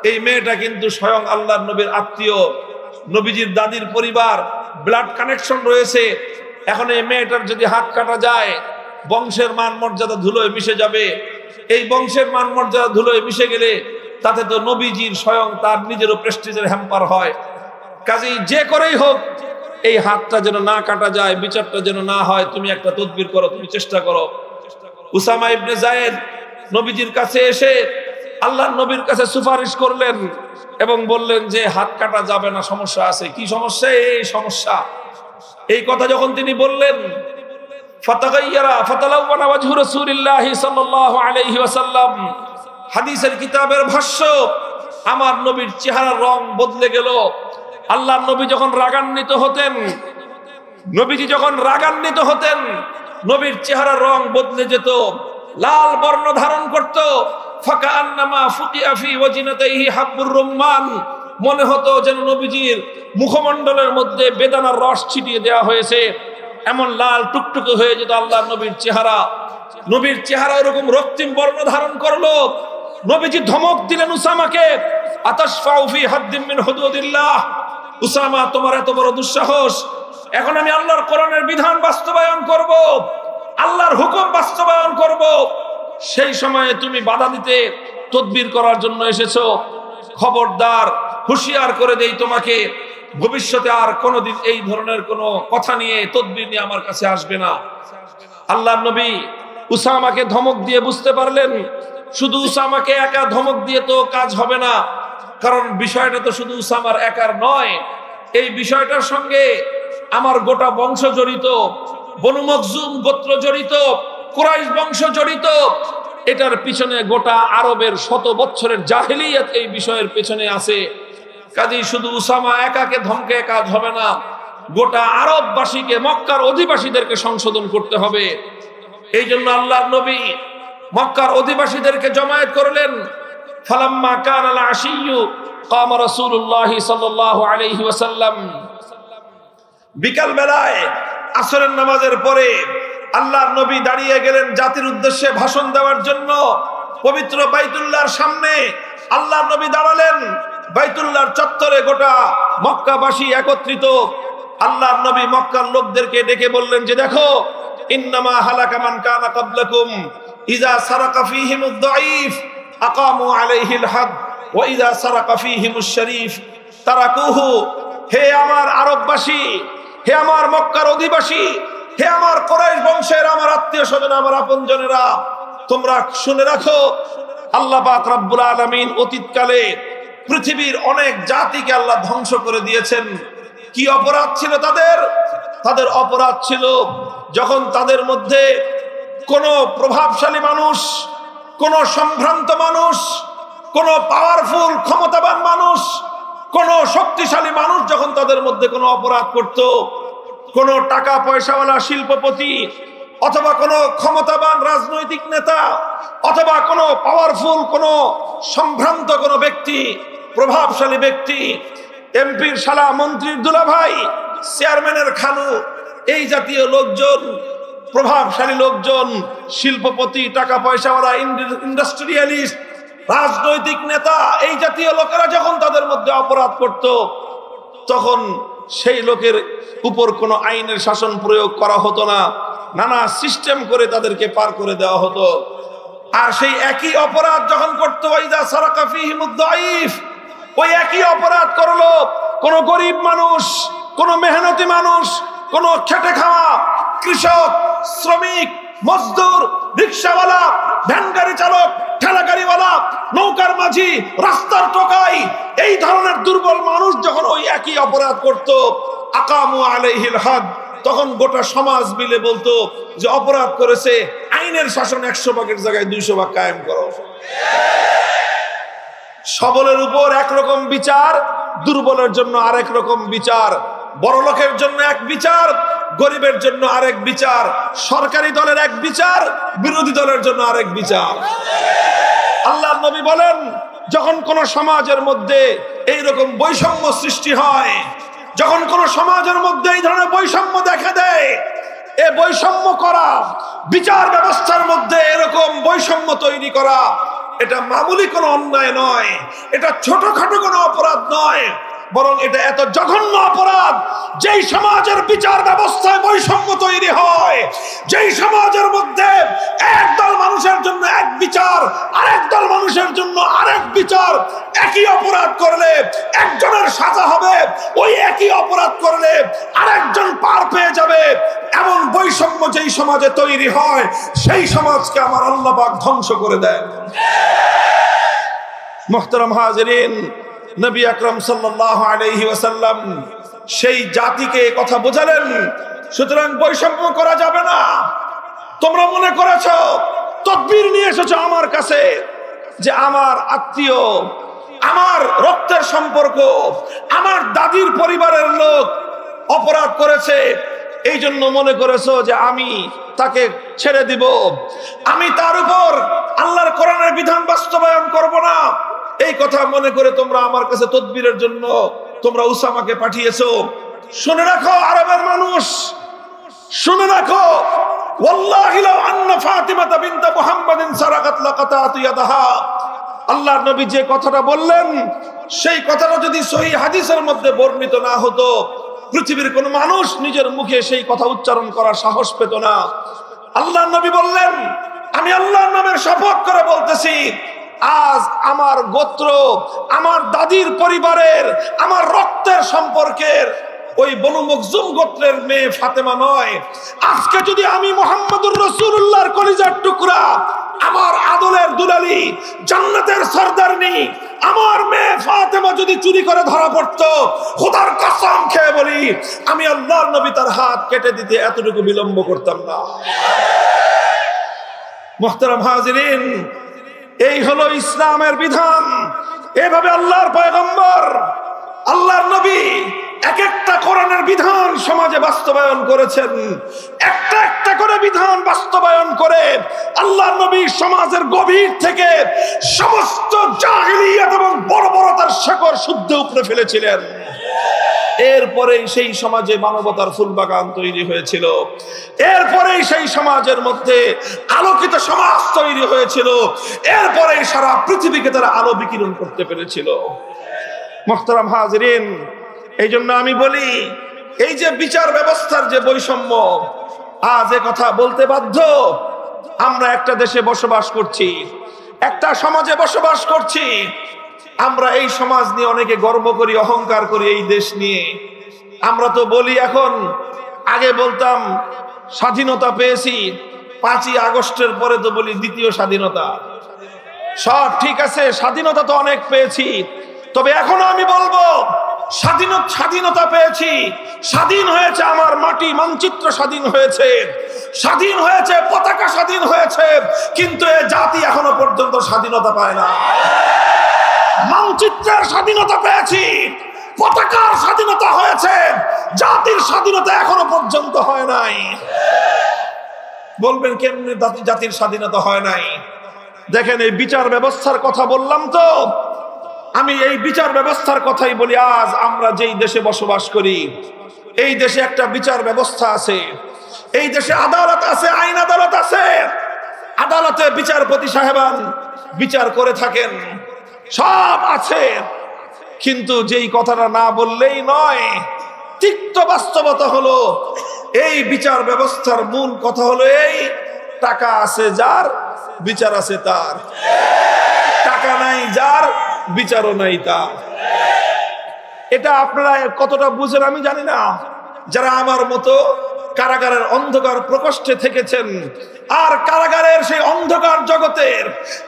এই মেয়েটা কিন্তু স্বয়ং আল্লাহর নবীর আত্মীয়, নবীজির দাদির পরিবার, ব্লাড কানেকশন রয়েছে। এখন এই মেয়েটার যদি হাত কাটা যায়, বংশের মান মর্যাদা ধুলোয় মিশে যাবে। এই বংশের মান মর্যাদা ধুলোয় মিশে গেলে তাতে তো নবীজির স্বয়ং তার নিজেরও প্রেস্টিজের হ্যাম্পার হয়। কাজেই যে করেই হোক এই হাতটা যেন না কাটা যায়, বিচারটা যেন না হয়। তুমি একটা তদবির করো, তুমি চেষ্টা করো। উসামা ইবনে যায়েদ নবীজির কাছে এসে আল্লাহর নবীর কাছে সুপারিশ করলেন এবং বললেন যে হাত কাটা যাবে না, সমস্যা আছে। কি সমস্যা? এই সমস্যা। এই কথা যখন তিনি বললেন, ফাতাগাইয়ারা ফাতালাওয়ানা ওয়াজহু রাসূলিল্লাহি সাল্লাল্লাহু আলাইহি ওয়াসাল্লাম, হাদিসের কিতাবের ভাষ্য, আমার নবীর চেহারার রং বদলে গেল। আল্লাহর নবী যখন রাগান্বিত হতেন, নবীজি যখন রাগান্বিত হতেন, নবীর চেহারার রং বদলে যেত, লাল বর্ণ ধারণ করত। ফাকান্নামা ফুকিয়া ফি ওয়াজিনাতাইহি হাব্বুর রুম্মান, মনে হতো যেন নবীজির মুখমণ্ডলের মধ্যে বেদানার রস ছিটিয়ে দেওয়া হয়েছে। এমন লাল টুকটুকে হয়ে যেত আল্লাহর নবীর চেহারা। নবীর চেহারা এরকম রক্তিম বর্ণ ধারণ করলো। নবীজি ধমক দিলেন উসামাকে, আতাশফাউ ফি হাদ্দিন মিন হুদুদিল্লাহ, উসামা তোমার এত বড় দুঃসাহস, এখন আমি আল্লাহর কোরআনের বিধান বাস্তবায়ন করব, আল্লাহর হুকুম বাস্তবায়ন করব, সেই সময়ে তুমি বাধা দিতে তদবির করার জন্য এসেছো। খবরদার, হুঁশিয়ার করে দেই তোমাকে, ভবিষ্যতে আর কোনোদিন এই ধরনের কোনো কথা নিয়ে তদবির নিয়ে আমার কাছে আসবে না। আল্লাহর নবী উসামাকে ধমক দিয়ে বুঝতে পারলেন শুধু উসামাকে একা ধমক দিয়ে তো কাজ হবে না, কারণ বিষয়টা তো শুধু উসামার একার নয়, এই বিষয়টার সঙ্গে আমার গোটা বংশ জড়িত, বনু মখজুম গোত্র জড়িত, কুরাইশ বংশ জড়িত। এটার পিছনে গোটা আরবের শত বছরের জাহেলিয়াত এই বিষয়ের পেছনে আছে। কাজেই শুধু উসামা একাকে ধমকে কাজ হবে না, গোটা আরববাসীকে, মক্কার অধিবাসীদেরকে সংশোধন করতে হবে। এই জন্য আল্লাহর নবী মক্কার অধিবাসীদেরকে জমায়েত করলেন। ফালাম্মা কানাল আশিয়্যু কামা রাসূলুল্লাহি সাল্লাল্লাহু আলাইহি ওয়াসাল্লাম, বিকাল বেলায় আসরের নামাজের পরে আল্লাহর নবী দাঁড়িয়ে গেলেন জাতির উদ্দেশ্যে ভাষণ দেওয়ার জন্য। পবিত্র বাইতুল্লাহর সামনে আল্লাহর নবী দাঁড়ালেন। বাইতুল্লাহর চত্বরে গোটা মক্কাবাসী একত্রিত। আল্লাহর নবী মক্কার লোকদেরকে ডেকে বললেন যে দেখো, ইন্নামা হালাকা মান কানা ক্বাবলাকুম ইযা সারাকা ফীহিমুদ দাঈফ আকামু আলাইহিল হাদ ওয়া ইযা সারাকা ফীহিমুশ শরীফ তারাকুহু। হে আমার আরববাসী, হে আমার মক্কার অধিবাসী, হে আমার কুরাইশ বংশের আমার আত্মীয় স্বজন, আমার আপনজনেরা, তোমরা শুনে রাখো, আল্লাহ পাক রব্বুল আলামিন অতীতকালে পৃথিবীর অনেক জাতিকে আল্লাহ ধ্বংস করে দিয়েছেন। কি অপরাধ ছিল তাদের? তাদের অপরাধ ছিল যখন তাদের মধ্যে কোনো প্রভাবশালী মানুষ, কোনো সম্ভ্রান্ত মানুষ, কোনো পাওয়ারফুল ক্ষমতাবান মানুষ, কোনো শক্তিশালী মানুষ যখন তাদের মধ্যে কোনো অপরাধ করত, কোনো টাকা পয়সাওয়ালা শিল্পপতি অথবা কোনো ক্ষমতাবান রাজনৈতিক নেতা অথবা কোনো পাওয়ারফুল কোনো সম্ভ্রান্ত কোনো ব্যক্তি, প্রভাবশালী ব্যক্তি, এমপির শালা, মন্ত্রীর দুলাভাই, চেয়ারম্যানের খালু, এই জাতীয় লোকজন, প্রভাবশালী লোকজন, শিল্পপতি, টাকা পয়সাওয়ালা, ইন্ডাস্ট্রিয়ালিস্ট, রাজনৈতিক নেতা, এই জাতীয় লোকেরা যখন তাদের মধ্যে অপরাধ করত, তখন সেই লোকের উপর কোনো আইনের শাসন প্রয়োগ করা হতো না, নানা সিস্টেম করে তাদেরকে পার করে দেওয়া হতো। আর সেই একই অপরাধ যখন করতো ওয়াইদা সারাকা ফীহিমুদ দাঈফ, ওই একই অপরাধ করলো কোন গরিব মানুষ, কোন মেহনতি মানুষ, কোন খেটে খাওয়া কৃষক, শ্রমিক, মজদুর, রিকশাওয়ালা, ভ্যান গাড়ি চালক, ঠেলা গাড়িওয়ালা, নৌকার মাঝি, রাস্তার টোকাই, এই ধরনের দুর্বল মানুষ যখন ওই একই অপরাধ করত, আকামু আলাইহিল হাদ, তখন গোটা সমাজ মিলে বলতো যে অপরাধ করেছে, আইনের শাসন 100 ভাগের জায়গায় 200 ভাগ কায়েম করো। সবলের উপর একরকম বিচার, দুর্বলের জন্য আরেক রকম বিচার, বড় লোকের জন্য এক বিচার, গরিবের জন্য আরেক বিচার, সরকারি দলের এক বিচার, বিরোধী দলের জন্য আরেক বিচার। আল্লাহর নবী বলেন, যখন কোন সমাজের মধ্যে এইরকম বৈষম্য সৃষ্টি হয়, যখন কোন সমাজের মধ্যে এই ধরনের বৈষম্য দেখা দেয়, এ বৈষম্য করা, বিচার ব্যবস্থার মধ্যে এরকম বৈষম্য তৈরি করা, এটা মামুলি কোনো অন্যায় নয়, এটা ছোটখাটো কোনো অপরাধ নয়, বরং এটা এত জঘন্য অপরাধ যেই সমাজের বিচার ব্যবস্থায় বৈষম্য তৈরি হয়, যেই সমাজের মধ্যে একদল মানুষের জন্য এক বিচার, আরেক দল মানুষের জন্য আরেক বিচার, একই অপরাধ করলে একজনের সাজা হবে, ওই একই অপরাধ করলে আরেকজন পার পেয়ে যাবে, এমন বৈষম্য যেই সমাজে তৈরি হয় সেই সমাজকে আমার আল্লাহ পাক ধ্বংস করে দেন। মুহতারাম হাজিরিন, নবী আকরাম সাল্লাল্লাহু আলাইহি ওয়াসাল্লাম সেই জাতিকে কথা বোঝালেন, সুতরাং বৈষম্য করা যাবে না। তোমরা মনে করেছো তদবির নিয়ে এসেছো আমার কাছে যে আমার আত্মীয়, আমার রক্তের সম্পর্ক, আমার দাদির পরিবারের লোক অপরাধ করেছে, এই জন্য মনে করেছো যে আমি তাকে ছেড়ে দিব, আমি তার উপর আল্লাহর কোরআনের বিধান বাস্তবায়ন করব না। এই কথা মনে করে তোমরা আমার কাছে তদবিরের জন্য তোমরা উসামাকে পাঠিয়েছো। শুনে রাখো আরবের মানুষ, শুনে রাখো, ওয়াল্লাহি লাউ আন্না ফাতিমাতা বিনত মুহাম্মাদিন সারাকাত লাকাতাতু ইয়াদাহা। আল্লাহর নবী যে কথাটা বললেন সেই কথাটা যদি সহিহ হাদিসের মধ্যে বর্ণিত না হতো, পৃথিবীর কোন মানুষ নিজের মুখে সেই কথা উচ্চারণ করার সাহস পেত না। আল্লাহর নবী বললেন, আমি আল্লাহর নামের শপথ করে বলতেছি, আজ আমার গোত্র, আমার দাদির পরিবারের, আমার রক্তের সম্পর্কের ওই বনু মখজুম গোত্রের মেয়ে ফাতেমা নয়, আজকে যদি আমি মুহাম্মদুর রাসূলুল্লাহর কলিজার টুকরা, আমার আদলের দুলালি, জান্নাতের সরদারনি আমার মেয়ে ফাতেমা যদি চুরি করে ধরা পড়তো, খোদার কসম খেয়ে বলি আমি আল্লাহর নবী তার হাত কেটে দিতে এতটুকু বিলম্ব করতাম না। মুহতারাম হাজিরিন, এই হলো ইসলামের বিধান। এভাবে আল্লাহর পয়গম্বর, আল্লাহর নবী এক একটা কোরআনের বিধান সমাজে বাস্তবায়ন করেছেন। একটা একটা করে বিধান বাস্তবায়ন করে আল্লাহর নবী সমাজের গভীর থেকে সমস্ত জাহিলিয়াত এবং বর্বরতার শেকড় শুদ্ধ উপড়ে ফেলেছিলেন। এরপরেই সেই সমাজে মানবতার ফুলবাগান তৈরি হয়েছিল, এরপরেই সেই সমাজের মধ্যে আলোকিত সমাজ তৈরি হয়েছিল, এরপরেই সারা পৃথিবীকে তারা আলো বিকিরণ করতে পেরেছিল। মুহতারাম হাজিরিন, এই জন্য আমি বলি, এই যে বিচার ব্যবস্থার যে বৈষম্য, আজ এ কথা বলতে বাধ্য। আমরা একটা দেশে বসবাস করছি, একটা সমাজে বসবাস করছি, আমরা এই সমাজ নিয়ে অনেকে গর্ব করি, অহংকার করি এই দেশ নিয়ে। আমরা তো বলি এখন, আগে বলতাম স্বাধীনতা পেয়েছি, 5ই আগস্টের পরে তো বলি দ্বিতীয় স্বাধীনতা। সব ঠিক আছে, স্বাধীনতা তো অনেক পেয়েছি, তবে এখনো আমি বলবো স্বাধীনতা পেয়েছি, স্বাধীন হয়েছে আমার মাটি, মানচিত্র স্বাধীন হয়েছে, স্বাধীন হয়েছে, পতাকা স্বাধীন হয়েছে, কিন্তু এ জাতি এখনো পর্যন্ত স্বাধীনতা পায় না। মানচিত্রের স্বাধীনতা পেয়েছি, পতাকার স্বাধীনতা হয়েছে, জাতির স্বাধীনতা এখনো পর্যন্ত হয় নাই। বলবেন কেমনে জাতির স্বাধীনতা হয় নাই? দেখেন, এই বিচার ব্যবস্থার কথা বললাম তো, আমি এই বিচার ব্যবস্থার কথাই বলি। আজ আমরা যেই দেশে বসবাস করি, এই দেশে একটা বিচার ব্যবস্থা আছে, এই দেশে আদালত আছে, আইন আদালত আছে, আদালতে বিচারপতি সাহেবান বিচার করে থাকেন, সব আছে। কিন্তু যেই কথাটা না বললেই নয়, তিক্ত বাস্তবতা হলো এই বিচার ব্যবস্থার মূল কথা হলো এই, টাকা আছে যার, বিচার আছে তার, টাকা নাই যার, বিচারও নাই তার। এটা আপনারা কতটা বুঝেন আমি জানি না। যারা আমার মতো কারাগারের অন্ধকার প্রকোষ্ঠে থেকেছেন, আর কারাগারের সেই অন্ধকার জগতের,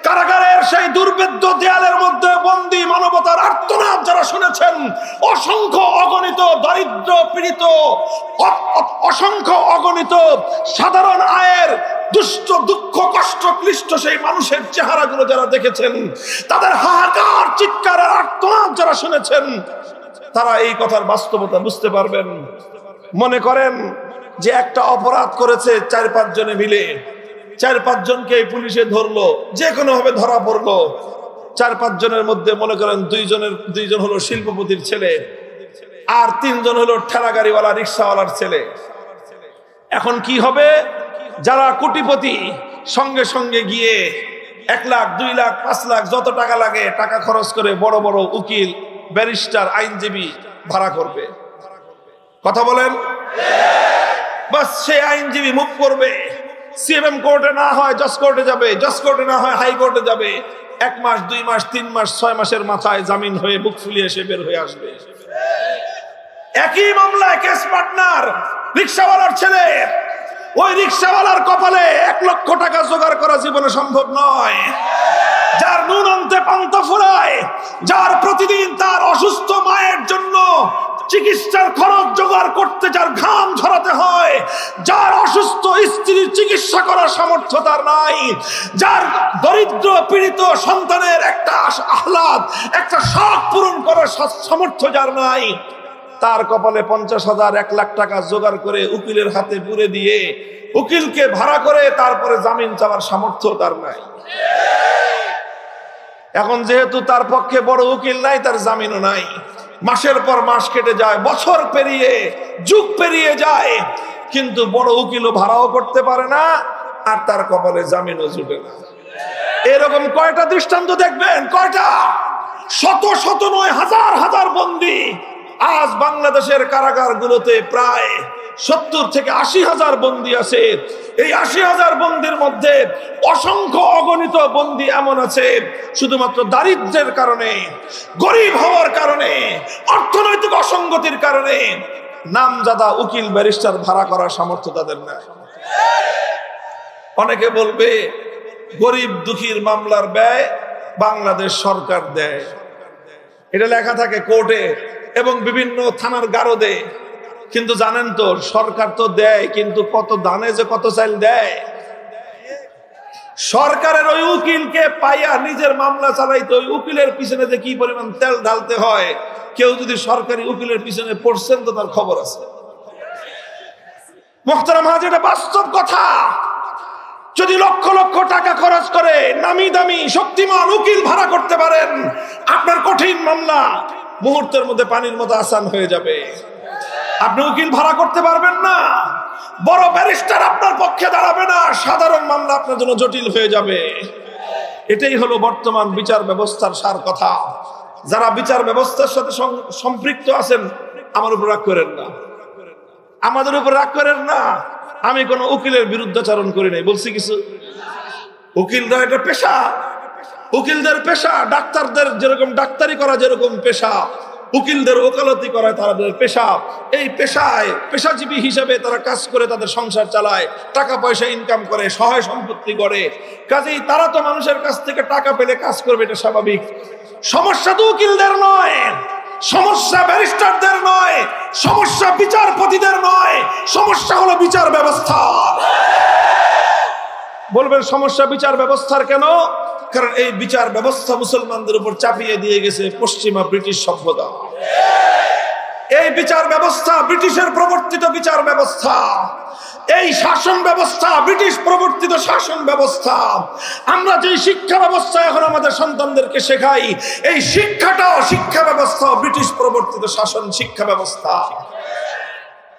কারাগারের সেই দুর্ভেদ্য দেয়ালের মধ্যে বন্দী মানবতার আর্তনাদ যারা শুনেছেন, অসংখ্য অগণিত দরিদ্র পীড়িত, অসংখ্য অগণিত সাধারণ আয়ের দুষ্ট, দুঃখ, কষ্ট ক্লিষ্ট সেই মানুষের চেহারাগুলো যারা দেখেছেন, তাদের হাহাকার, চিৎকার আর আর্তনাদ যারা শুনেছেন, তারা এই কথার বাস্তবতা বুঝতে পারবেন। মনে করেন যে একটা অপরাধ করেছে 4-5 জনে মিলে, 4-5 জনকে পুলিশে ধরলো, যে কোনো ভাবে ধরা পড়লো। 4-5 জনের মধ্যে মনে করেন 2 জন হলো শিল্পপতির ছেলে, আর 3 জন হলো ঠেলাগাড়িওয়ালা, রিক্সাওয়ালার ছেলে। এখন কি হবে? যারা কোটিপতি সঙ্গে সঙ্গে গিয়ে 1 লাখ, 2 লাখ, 5 লাখ যত টাকা লাগে টাকা খরচ করে বড় বড় উকিল ব্যারিস্টার আইনজীবী ভাড়া করবে। কথা বলেন, বাস সে আইনজীবী মুভ করবে। সিএমএম কোর্টে না হয় জজ কোর্টে যাবে, জজ কোর্টে না হয় হাইকোর্টে যাবে। 1 মাস 2 মাস 3 মাস 6 মাসের মাথায় জামিন হয়ে বুক ফুলিয়ে এসে বের হয়ে আসবে। একই মামলায় কেস পার্টনার রিকশাওয়ালার ছেলে, ওই রিকশাওয়ালার কপালে 1 লক্ষ টাকা জোগাড় করা জীবনে সম্ভব নয়। যার নুন আনতে পান্তা ফুরায়, যার প্রতিদিন তার অসুস্থ মায়ের জন্য চিকিৎসার খরচ জোগাড় করতে যার ঘাম ঝরাতে হয়, যার অসুস্থ স্ত্রীর চিকিৎসা করার সামর্থ্য তার নাই, যার দরিদ্র পীড়িত সন্তানের একটা আহ্লাদ, একটা শখ পূরণ করার সামর্থ্য যার নাই, তার কপালে 50,000 1 লাখ টাকা জোগাড় করে উকিলের হাতে পুরে দিয়ে উকিলকে ভাড়া করে তারপরে জামিন চাওয়ার সামর্থ্য তার নাই। এখন যেহেতু তার পক্ষে বড় উকিল নাই, তার জামিনও নাই। মাসের পর মাস কেটে যায়, বছর পেরিয়ে যুগ পেরিয়ে যায়, কিন্তু বড় উকিলও ভাড়াও করতে পারে না, আর তার কপালে জামিনও জুটে না। এরকম কয়টা দৃষ্টান্ত দেখবেন? কয়টা? শত শত নয়, হাজার হাজার বন্দী আজ বাংলাদেশের কারাগারগুলোতে প্রায় 70 থেকে 80,000 বন্দী আছে। এই 80,000 বন্দীর মধ্যে অসংখ্য অগণিত বন্দী এমন আছে শুধুমাত্র দারিদ্র্যের কারণে, গরিব হওয়ার কারণে, অর্থনৈতিক অসঙ্গতির কারণে নামজাদা উকিল ব্যারিস্টার ভাড়া করার সামর্থ্য তাদের নাই। অনেকে বলবে গরিব দুঃখীর মামলার ব্যয় বাংলাদেশ সরকার দেয়, এটা লেখা থাকে কোর্টে এবং বিভিন্ন থানার গারদে। কিন্তু জানেন তো, সরকার তো দেয়, কিন্তু কত দানে যে কত চাইল দেয়। সরকারের ওই উকিলকে পাইয়া নিজের মামলা চালাইতে ওই উকিলের পিছনে যে কি পরিমাণ তেল ঢালতে হয়, কেউ যদি সরকারি উকিলের পিছনে পড়ছেন তো তার খবর আছে। মুহতারাম হাজির, এটা বাস্তব কথা। যদি লক্ষ লক্ষ টাকা খরচ করে নামি দামি শক্তিমান উকিল ভাড়া করতে পারেন, আপনার কঠিন মামলা মুহূর্তের মধ্যে পানির মতো আসান হয়ে যাবে। আপনি উকিল ভাড়া করতে পারবেন না, বড় ব্যারিস্টার আপনার পক্ষে দাঁড়াবে না, সাধারণ মামলা আপনার জন্য জটিল হয়ে যাবে। এটাই হলো বর্তমান বিচার ব্যবস্থার সার কথা। যারা বিচার ব্যবস্থার সাথে সম্পৃক্ত আছেন, আমার উপর রাগ করেন না, আমাদের উপর রাগ করেন না। আমি কোন উকিলের বিরুদ্ধাচরণ করি নাই, বলছি কিছু। উকিলরা এটা পেশা, উকিলদের পেশা। ডাক্তারদের যেরকম ডাক্তারি করা যেরকম পেশা, উকিলদের ওকালতি করা তাদের পেশা। এই পেশায় পেশাজীবী হিসেবে তারা কাজ করে তাদের সংসার চালায়, টাকা পয়সা ইনকাম করে, সহায় সম্পত্তি করে। কাজেই তারা তো মানুষের কাছ থেকে টাকা পেলে কাজ করবে, এটা স্বাভাবিক। সমস্যা তো উকিলদের নয়, সমস্যা ব্যারিস্টারদের নয়, সমস্যা বিচারপতিদের নয়, সমস্যা হলো বিচার ব্যবস্থা। বলবেন সমস্যা বিচার ব্যবস্থার কেন? কারণ এই বিচার ব্যবস্থা মুসলমানদের উপর চাপিয়ে দিয়ে গেছে পশ্চিমা ব্রিটিশ সভ্যতা। এই বিচার ব্যবস্থা ব্রিটিশের প্রবর্তিত বিচার ব্যবস্থা। এই শাসন ব্যবস্থা ব্রিটিশ প্রবর্তিত শাসন ব্যবস্থা। আমরা যে শিক্ষা ব্যবস্থা এখন আমাদের সন্তানদেরকে শেখাই, এই শিক্ষাটাও শিক্ষা ব্যবস্থা ব্রিটিশ প্রবর্তিত শাসন শিক্ষা ব্যবস্থা।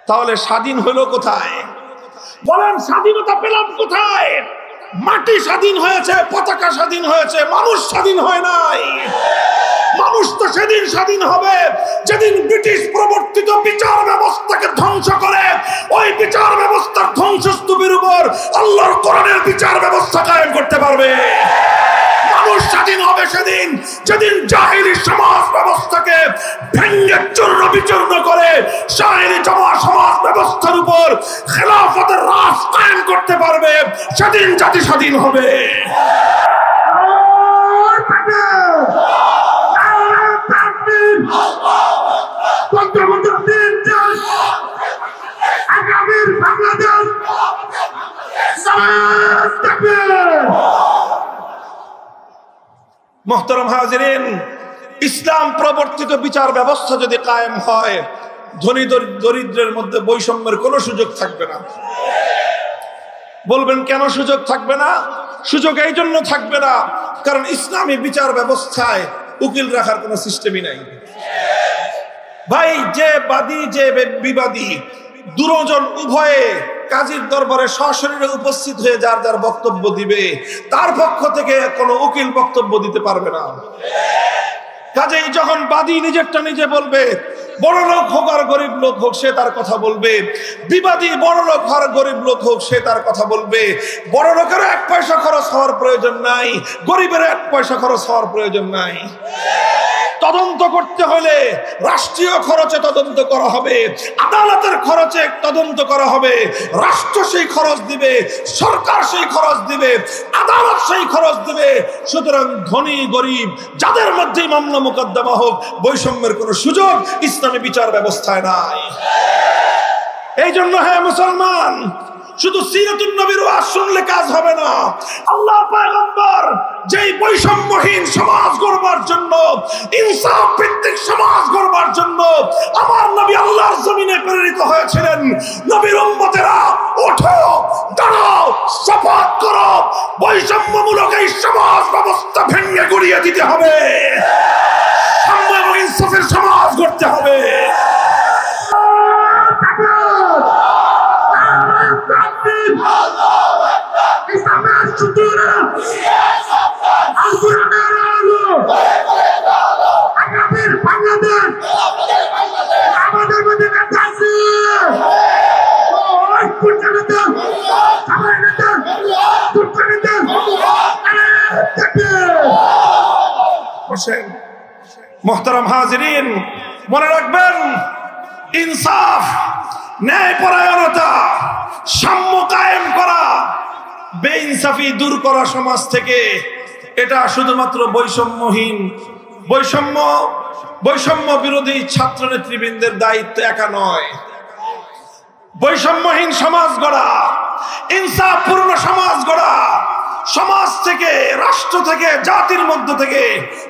তাহলে স্বাধীন হলো কোথায়? বলেন, স্বাধীনতা পেলাম কোথায়? মাটি স্বাধীন হয়েছে, পতাকা স্বাধীন হয়েছে, মানুষ স্বাধীন হয় নাই। মানুষ তো সেদিন স্বাধীন হবে যেদিন ব্রিটিশ প্রবর্তিত বিচার ব্যবস্থাকে ধ্বংস করে ওই বিচার ব্যবস্থার ধ্বংসস্তূপের উপর আল্লাহর কোরআনের বিচার ব্যবস্থা কায়েম করতে পারবে। মানুষ স্বাধীন হবে সেদিন যেদিন জাহেলি সমাজ ব্যবস্থাকে ভেঙে চূর্ণ বিচূর্ণ করে জাহেলি সমাজ ব্যবস্থার উপর খেলাফতের রাজ কায়েম করতে পারবে, সেদিন জাতি স্বাধীন হবে। মুহতারাম হাজিরিন, ইসলাম প্রবর্তিত বিচার ব্যবস্থা যদি কায়েম হয়, ধনী দরিদ্রের মধ্যে বৈষম্যের কোনো সুযোগ থাকবে না। বলবেন কেন সুযোগ থাকবে না? সুযোগ এই জন্য থাকবে না কারণ ইসলামী বিচার ব্যবস্থায় উকিল রাখার কোনো সিস্টেমই নাই। ভাই, যে বাদী যে বিবাদী দুজন উভয়ে কাজীর দরবারে সশরীরে উপস্থিত হয়ে যার যার বক্তব্য দিবে, তার পক্ষ থেকে কোনো উকিল বক্তব্য দিতে পারবে না। কাজেই যখন বাদী নিজেরটা নিজে বলবে, বড় লোক হোক আর গরিব লোক হোক সে তার কথা বলবে, বিবাদী বড় লোক আর গরিব লোক হোক সে তার কথা বলবে। বড় লোকেরও 1 পয়সা খরচ হওয়ার প্রয়োজন নাই, গরিবের 1 পয়সা খরচ হওয়ার প্রয়োজন নাই। তদন্ত করতে হলে রাষ্ট্রীয় খরচে তদন্ত করা হবে, আদালতের খরচে তদন্ত করা হবে। রাষ্ট্র সেই খরচ দিবে, সরকার সেই খরচ দিবে, আদালত সেই খরচ দিবে। সুতরাং ধনী গরিব যাদের মধ্যে মামলা মোকদ্দমা হোক, বৈষম্যের কোনো সুযোগ ইসলামী বিচার ব্যবস্থায় নাই। এই জন্য হে মুসলমান, শুধু সিরাতুন নবীর ওয়াজ শুনলে কাজ হবে না। আল্লাহর পয়গম্বর যেই বৈষম্যহীন সমাজ গড়বার জন্য, ইনসাফ ভিত্তিক সমাজ গড়বার জন্য আমার নবী আল্লাহর জমিনে প্রেরিত হয়েছিলেন। নবীর উম্মতেরা ওঠো, দাঁড়াও, শপথ করো, বৈষম্যমূলক এই সমাজ ব্যবস্থা ভেঙে গুড়িয়ে দিতে হবে, সাম্য এবং ইনসাফের সমাজ গড়তে হবে। মোহতারাম হাজিরিন, মনে রাখবেন, ইনসাফ, ন্যায়পরায়ণতা, সাম্য কায়েম করা, বেইনসাফি দূর করা সমাজ থেকে, এটা শুধুমাত্র বৈষম্য বিরোধী ছাত্র নেতৃবৃন্দের দায়িত্ব একা নয়। বৈষম্যহীন সমাজ গড়া, ইনসাফপূর্ণ সমাজ গড়া, সমাজ থেকে, রাষ্ট্র থেকে, জাতির মধ্য থেকে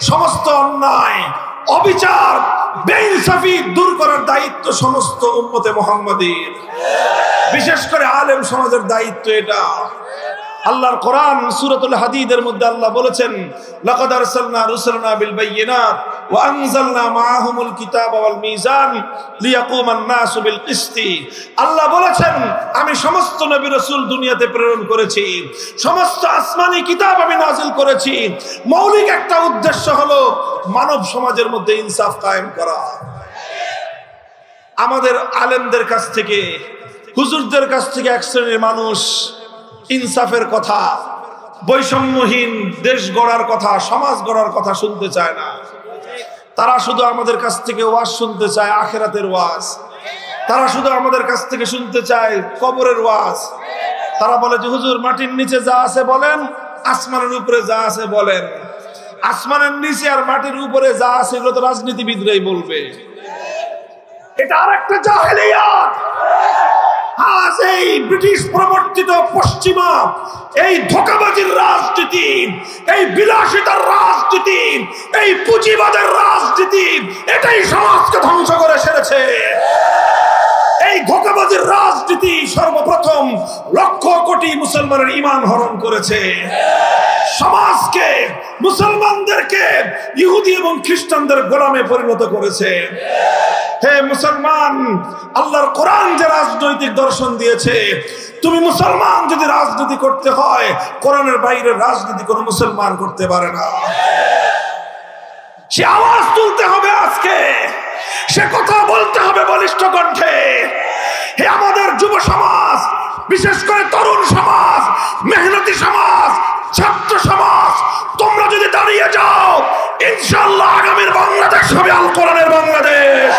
সমস্ত অন্যায়, অবিচার, বেইনসাফি দূর করার দায়িত্ব সমস্ত উম্মতে মুহাম্মাদীর, বিশেষ করে আলেম সমাজের দায়িত্ব এটা। আল্লাহর কোরআন সূরাতুল হাদীদের মধ্যে আল্লাহ বলেছেন, লাকাদ আরসালনা রুসুলানা বিল বায়িনাত ওয়া আনজালনা মাআহুমুল কিতাবা ওয়াল মিজান লিয়াকুমান নাসু বিল কিসতি। আল্লাহ বলেছেন, আমি সমস্ত নবী রাসূল দুনিয়াতে প্রেরণ করেছি, সমস্ত আসমানি কিতাব আমি নাযিল করেছি। মৌলিক একটা উদ্দেশ্য হলো মানব সমাজের মধ্যে ইনসাফ কায়েম করা। আমাদের আলেমদের কাছ থেকে, হুজুরদের কাছ থেকে এক শ্রেণীর মানুষ ইনসাফের কথা, বৈষম্যহীন দেশ গড়ার কথা, সমাজ গড়ার কথা শুনতে চায় না। তারা শুধু আমাদের কাছ থেকে ওয়াজ শুনতে চায়, আখিরাতের ওয়াজ। তারা শুধু আমাদের কাছ থেকে শুনতে চায় কবরের ওয়াজ। তারা বলে যে হুজুর, মাটির নিচে যা আছে বলেন, আসমানের উপরে যা আছে বলেন। আসমানের নিচে আর মাটির উপরে যা আছে এগুলো তো রাজনীতিবিদরাই বলবে। এটা আরেকটা জাহেলিয়াত। আজ এই ব্রিটিশ প্রবর্তিত পশ্চিমা এই ধোঁকাবাজির রাজনীতি, এই বিলাসিতার রাজনীতি, এই পুঁজিবাদের রাজনীতি, এটাই সমাজকে ধ্বংস করে সেরেছে। এই ধোঁকাবাজির রাজনীতি সর্বপ্রথম লক্ষ কোটি মুসলমানের ঈমান হরণ করেছে। সমাজকে, মুসলমানদেরকে ইহুদি এবং খ্রিস্টানদের গোলামে পরিণত করেছে। হে মুসলমান, আল্লাহর কোরআন যে রাজনৈতিক দর্শন দিয়েছে, তুমি মুসলমান যদি রাজনীতি করতে হয়, কোরআনের বাইরে রাজনীতি কোনো মুসলমান করতে পারে না। সে আওয়াজ তুলতে হবে আজকে, সে কথা বলতে হবে বলিষ্ঠ কণ্ঠে। হে আমাদের যুব সমাজ, বিশেষ করে তরুণ সমাজ, মেহনতি সমাজ, ছাত্র সমাজ, তোমরা যদি দাঁড়িয়ে যাও, ইনশাআল্লাহ আগামীর বাংলাদেশ হবে আল কোরআনের বাংলাদেশ।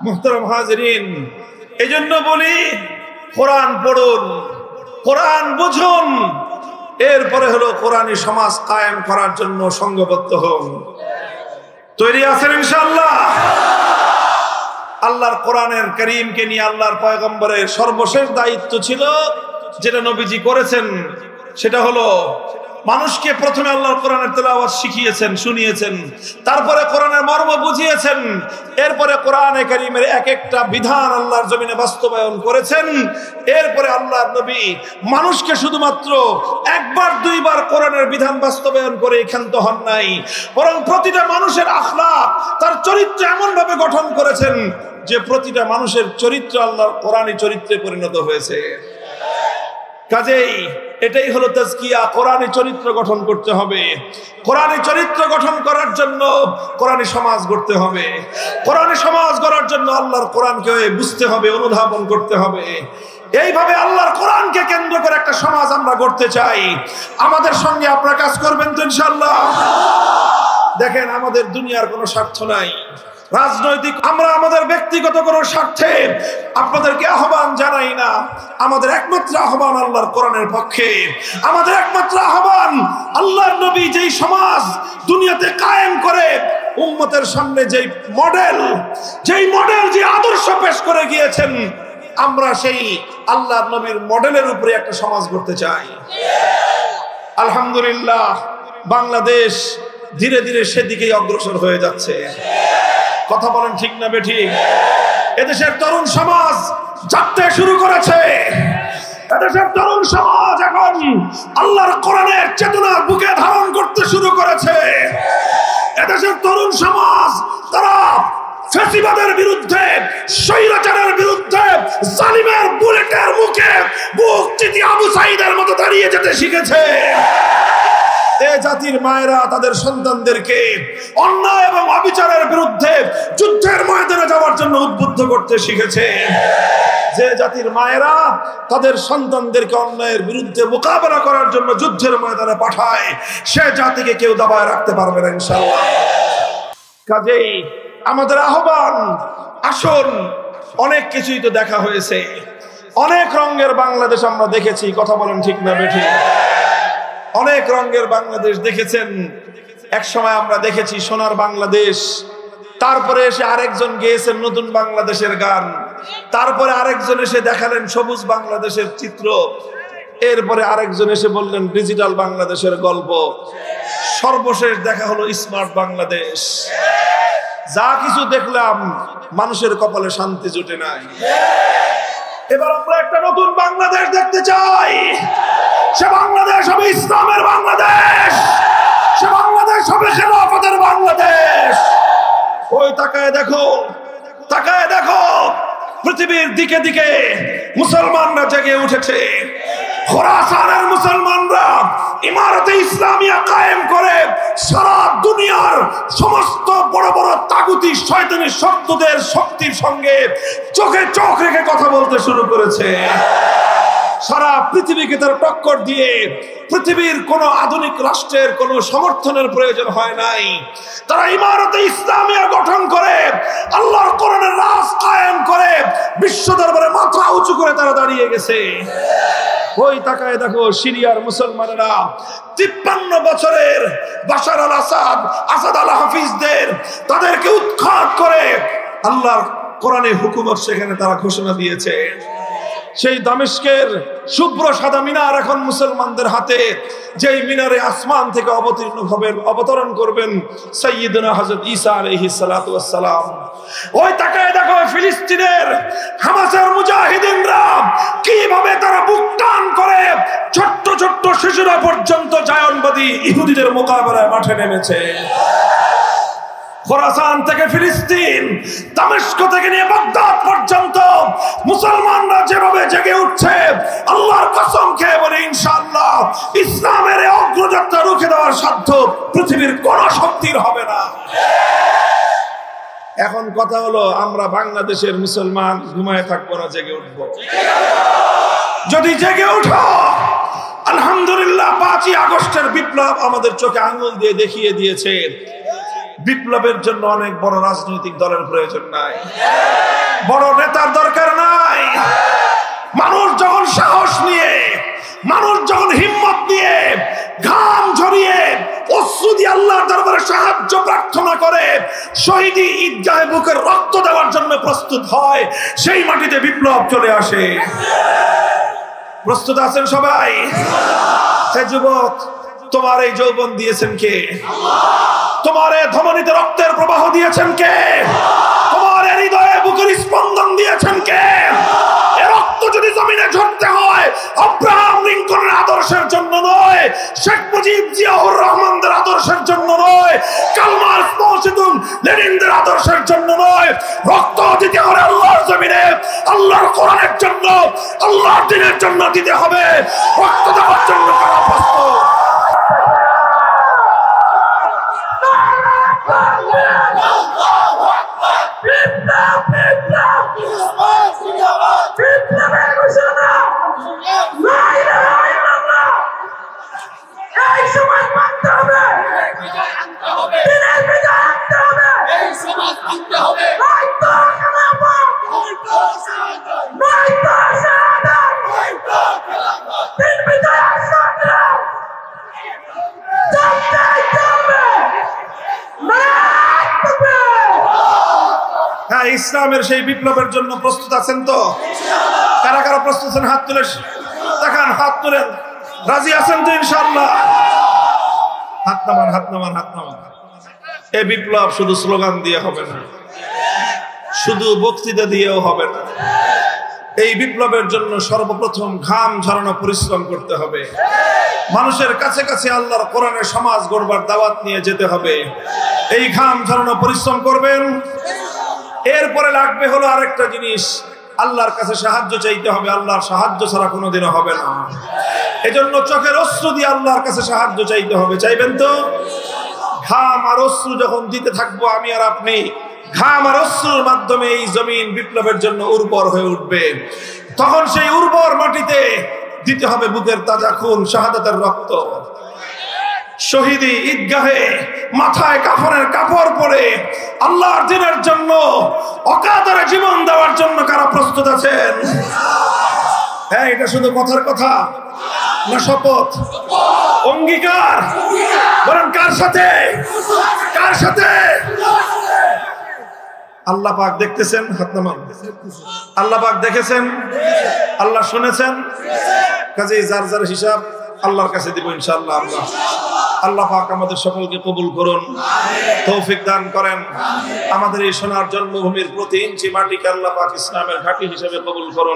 মুহতারাম হাজিরিন, এজন্য বলি, কোরআন পড়ুন, কোরআন বুঝুন, এরপরে হলো কোরআনী সমাজ কায়েম করার জন্য সংঘবদ্ধ হন। তৈরি আছেন ইনশাআল্লাহ? আল্লাহর কোরআনের কারীমকে নিয়ে আল্লাহর পয়গম্বরের সর্বশেষ দায়িত্ব ছিল যেটা নবীজি করেছেন, সেটা হলো মানুষকে প্রথমে আল্লাহর কোরআনের তেলাওয়াত শিখিয়েছেন, শুনিয়েছেন, তারপরে কোরআনের মর্ম বুঝিয়েছেন, এরপরে কোরআনে কারীমের এক একটা বিধান আল্লাহর জমিনে বাস্তবায়ন করেছেন। এরপরে আল্লাহর নবী মানুষকে শুধুমাত্র একবার দুইবার কোরআনের বিধান বাস্তবায়ন করে ক্ষান্ত হন নাই, বরং প্রতিটা মানুষের আখলাক, তার চরিত্র এমন ভাবে গঠন করেছেন যে প্রতিটা মানুষের চরিত্র আল্লাহর কোরআনী চরিত্রে পরিণত হয়েছে। কাজেই এটাই হলো তাজকিয়া। কোরআনী চরিত্র গঠন করতে হবে। কোরআনী চরিত্র গঠন করার জন্য কোরআনী সমাজ গড়তে হবে। কোরআনী সমাজ গড়ার জন্য আল্লাহর কোরআনকে বুঝতে হবে, অনুধাবন করতে হবে। এইভাবে আল্লাহর কোরআনকে কেন্দ্র করে একটা সমাজ আমরা গড়তে চাই। আমাদের সঙ্গে আপনারা কাজ করবেন তো ইনশাআল্লাহ? দেখেন, আমাদের দুনিয়ার কোনো স্বার্থ নাই, রাজনৈতিক, আমরা আমাদের ব্যক্তিগত কোনো স্বার্থে আপনাদেরকে আহ্বান জানাই না। আমাদের একমাত্র আহ্বান আল্লাহর কোরআনের পক্ষে। আমাদের একমাত্র আহ্বান আল্লাহর নবী যেই সমাজ দুনিয়াতে কায়েম করে উম্মতের সামনে যেই মডেল, যে আদর্শ পেশ করে গিয়েছেন, আমরা সেই আল্লাহর নবীর মডেলের উপরে একটা সমাজ গড়তে চাই। আলহামদুলিল্লাহ, বাংলাদেশ ধীরে ধীরে সেদিকেই অগ্রসর হয়ে যাচ্ছে। কথা বলেন ঠিক না বেঠিক? এদেশের তরুণ সমাজ জাগতে শুরু করেছে। এদেশের তরুণ সমাজ এখন আল্লাহর কোরআনের চেতনা বুকে ধারণ করতে শুরু করেছে। এদেশের তরুণ সমাজ তারা ফ্যাসিবাদের বিরুদ্ধে, স্বৈরাচারের বিরুদ্ধে, জালিমের বুলেটের মুখে বুক চিতি আবু সাঈদের মতো দাঁড়িয়ে যেতে শিখেছে। এ জাতির মায়েরা তাদের সন্তানদেরকে অন্যায় এবং অবিচারের বিরুদ্ধে যুদ্ধের ময়দানে যাওয়ার জন্য উদ্বুদ্ধ করতে শিখেছে। যে জাতির মায়েরা তাদের সন্তানদেরকে অন্যায়ের বিরুদ্ধে মোকাবেলা করার জন্য যুদ্ধের ময়দানে পাঠায়, সে জাতিকে কেউ দাবায় রাখতে পারবে না ইনশাআল্লাহ। কাজেই আমাদের আহ্বান, আসুন, অনেক কিছুই তো দেখা হয়েছে, অনেক রঙের বাংলাদেশ আমরা দেখেছি। কথা বলেন ঠিক না বেঠিক? অনেক রঙের বাংলাদেশ দেখেছেন। এক সময় আমরা দেখেছি সোনার বাংলাদেশ, তারপরে এসে আরেকজন গেয়েছেন নতুন বাংলাদেশের গান, তারপরে আরেকজন এসে দেখালেন সবুজ বাংলাদেশের চিত্র, এরপরে আরেকজন এসে বললেন ডিজিটাল বাংলাদেশের গল্প, সর্বশেষ দেখা হলো স্মার্ট বাংলাদেশ। যা কিছু দেখলাম, মানুষের কপালে শান্তি জুটে নাই। এবার আমরা একটা নতুন বাংলাদেশ দেখতে চাই। সে বাংলাদেশ হবে ইসলামের বাংলাদেশ, সে বাংলাদেশ হবে খেলাফতের বাংলাদেশ। ওই তাকায় দেখো, তাকায় দেখো, পৃথিবীর দিকে দিকে মুসলমানরা জেগে উঠেছে। খোরাসানের মুসলমানরা ইমারতে ইসলামিয়া কায়েম করে সারা দুনিয়ার সমস্ত বড় বড় তাগুতি শয়তানি শক্তিদের শক্তির সঙ্গে চোখে চোখ রেখে কথা বলতে শুরু করেছে। সারা পৃথিবীকে তারা টক্কর দিয়ে, পৃথিবীর কোন আধুনিক রাষ্ট্রের কোন সমর্থনের প্রয়োজন হয় নাই। তারা ইমারতে ইসলামিয়া গঠন করে আল্লাহর কোরআনের রাজ কায়েম করে বিশ্ব দরবারে মাথা উঁচু করে তারা দাঁড়িয়ে গেছে। ওই তাকায় দেখো, সিরিয়ার মুসলমানেরা 53 বছরের বাশার আল আসাদ, আসাদ আল হাফিজদের, তাদেরকে উৎখাত করে আল্লাহর কোরআনে হুকুমত সেখানে তারা ঘোষণা দিয়েছে। সেই দামেস্কের শুভ্র সাদা মিনার এখন মুসলমানদের হাতে, যেই মিনারে আসমান থেকে অবতরণ করবেন সাইয়্যিদুনা হযরত ঈসা আলাইহিস সালাতু ওয়াস সালাম। ওই তাকায় দেখো, ফিলিস্তিনের হামাসের মুজাহিদিনরা কিভাবে তারা বুক টান করে ছোট্ট ছোট্ট শিশুরা পর্যন্ত জায়নবাদী ইহুদিদের মোকাবেলায় মাঠে নেমেছে। খোরাসান থেকে ফিলিস্তিন, দামেস্ক থেকে নিয়ে বাগদাদ পর্যন্ত মুসলমানরা যেভাবে জেগে উঠছে, আল্লাহর কসম খেয়ে বলে ইনশাআল্লাহ ইসলামের এই অগ্রযাত্রা রুখে দেওয়ার সাধ্য পৃথিবীর কোন শক্তির হবে না। এখন কথা হলো, আমরা বাংলাদেশের মুসলমান ঘুমায় থাকবো না, জেগে উঠবো। যদি জেগে উঠো, আলহামদুলিল্লাহ 5ই আগস্টের বিপ্লব আমাদের চোখে আঙুল দিয়ে দেখিয়ে দিয়েছে, বিপ্লবের জন্য অনেক বড় রাজনৈতিক দলের প্রয়োজন নাই, বড় নেতার দরকার নাই। মানুষ যখন সাহস নিয়ে, মানুষ যখন হিম্মত নিয়ে, ঘাম ঝরিয়ে, অশ্রু যদি আল্লাহর দরবারে সাহায্য প্রার্থনা করে, শহীদি ঈদগাহে বুকের রক্ত দেওয়ার জন্য প্রস্তুত হয়, সেই মাটিতে বিপ্লব চলে আসে। প্রস্তুত আছেন সবাই? হে যুবক, তোমার এই যৌবন দিয়েছেন কে? তোমার এই ধমনীতে রক্তের প্রবাহ দিয়েছেন কে? তোমার এই হৃদয়ে বুকের স্পন্দন দিয়েছেন কে? এই রক্ত যদি জমিনে ঝরতে হয়, আব্রাহাম লিঙ্কনের আদর্শের জন্য নয়, শেখ মুজিব জিয়াউর রহমানদের আদর্শের জন্য নয়, কার্ল মার্কস মাও জেদুং লেনিনদের আদর্শের জন্য নয়, রক্ত দিতে হবে আল্লাহর জমিনে, আল্লাহর কোরআনের জন্য, আল্লাহর দ্বীনের জন্য দিতে হবে। রক্ত দেওয়ার জন্য কারা প্রস্তুত? হ্যাঁ, ইসলামের সেই বিপ্লবের জন্য প্রস্তুত আছেন তো? কারা কারা প্রস্তুত আছেন? হাত তুলে দেখান, হাত তুলেন। রাজি আছেন তো ইনশাআল্লাহ? হাত নামান, হাত নামান, হাত নামান। এই বিপ্লব শুধু স্লোগান দিয়ে হবে না, শুধু বক্তৃতা দিয়েও হবে না। এই বিপ্লবের জন্য সর্বপ্রথম ঘাম ঝরানো পরিশ্রম করতে হবে। মানুষের কাছে কাছে আল্লাহর কোরআনের সমাজ গড়বার দাওয়াত নিয়ে যেতে হবে। এই ঘাম ঝরানো পরিশ্রম করবেন। এরপরে লাগবে হলো আরেকটা জিনিস, আল্লাহর কাছে সাহায্য চাইতে হবে। আল্লাহর সাহায্য ছাড়া কোনোদিনও হবে না। এজন্য চোখের অশ্রু দিয়ে আল্লাহর কাছে সাহায্য চাইতে হবে। চাইবেন তো? ঘাম আর অশ্রু যখন দিতে থাকবো আমি আর আপনি, ঘাম আর অশ্রুর মাধ্যমে এই জমিন বিপ্লবের জন্য উর্বর হয়ে উঠবে। তখন সেই উর্বর মাটিতে দিতে হবে বুকের তাজা খুন, শাহাদাতের রক্ত। শহীদি ঈদগাহে মাথায় কাফনের কাপড় পরে আল্লাহর দ্বীনের জন্য অকাতরে জীবন দেওয়ার জন্য কারা প্রস্তুত আছেন? হ্যাঁ, এটা শুধু কথার কথা না, শপথ, অঙ্গীকার? বলেন কার সাথে? কার সাথে? আল্লাহ পাক দেখতেছেন, হাত নামান। আল্লাহ পাক দেখেছেন, আল্লাহ শুনেছেন। কাজেই যার যার হিসাব আল্লাহর কাছে দিব ইনশাআল্লাহ। আল্লাহ পাক আমাদের সকলকে কবুল করুন, তৌফিক দান করেন। আমাদের এই সোনার জন্মভূমির প্রতি ইঞ্চি মাটিকে আল্লাহ পাক ইসলামের ঘাঁটি হিসেবে কবুল করুন।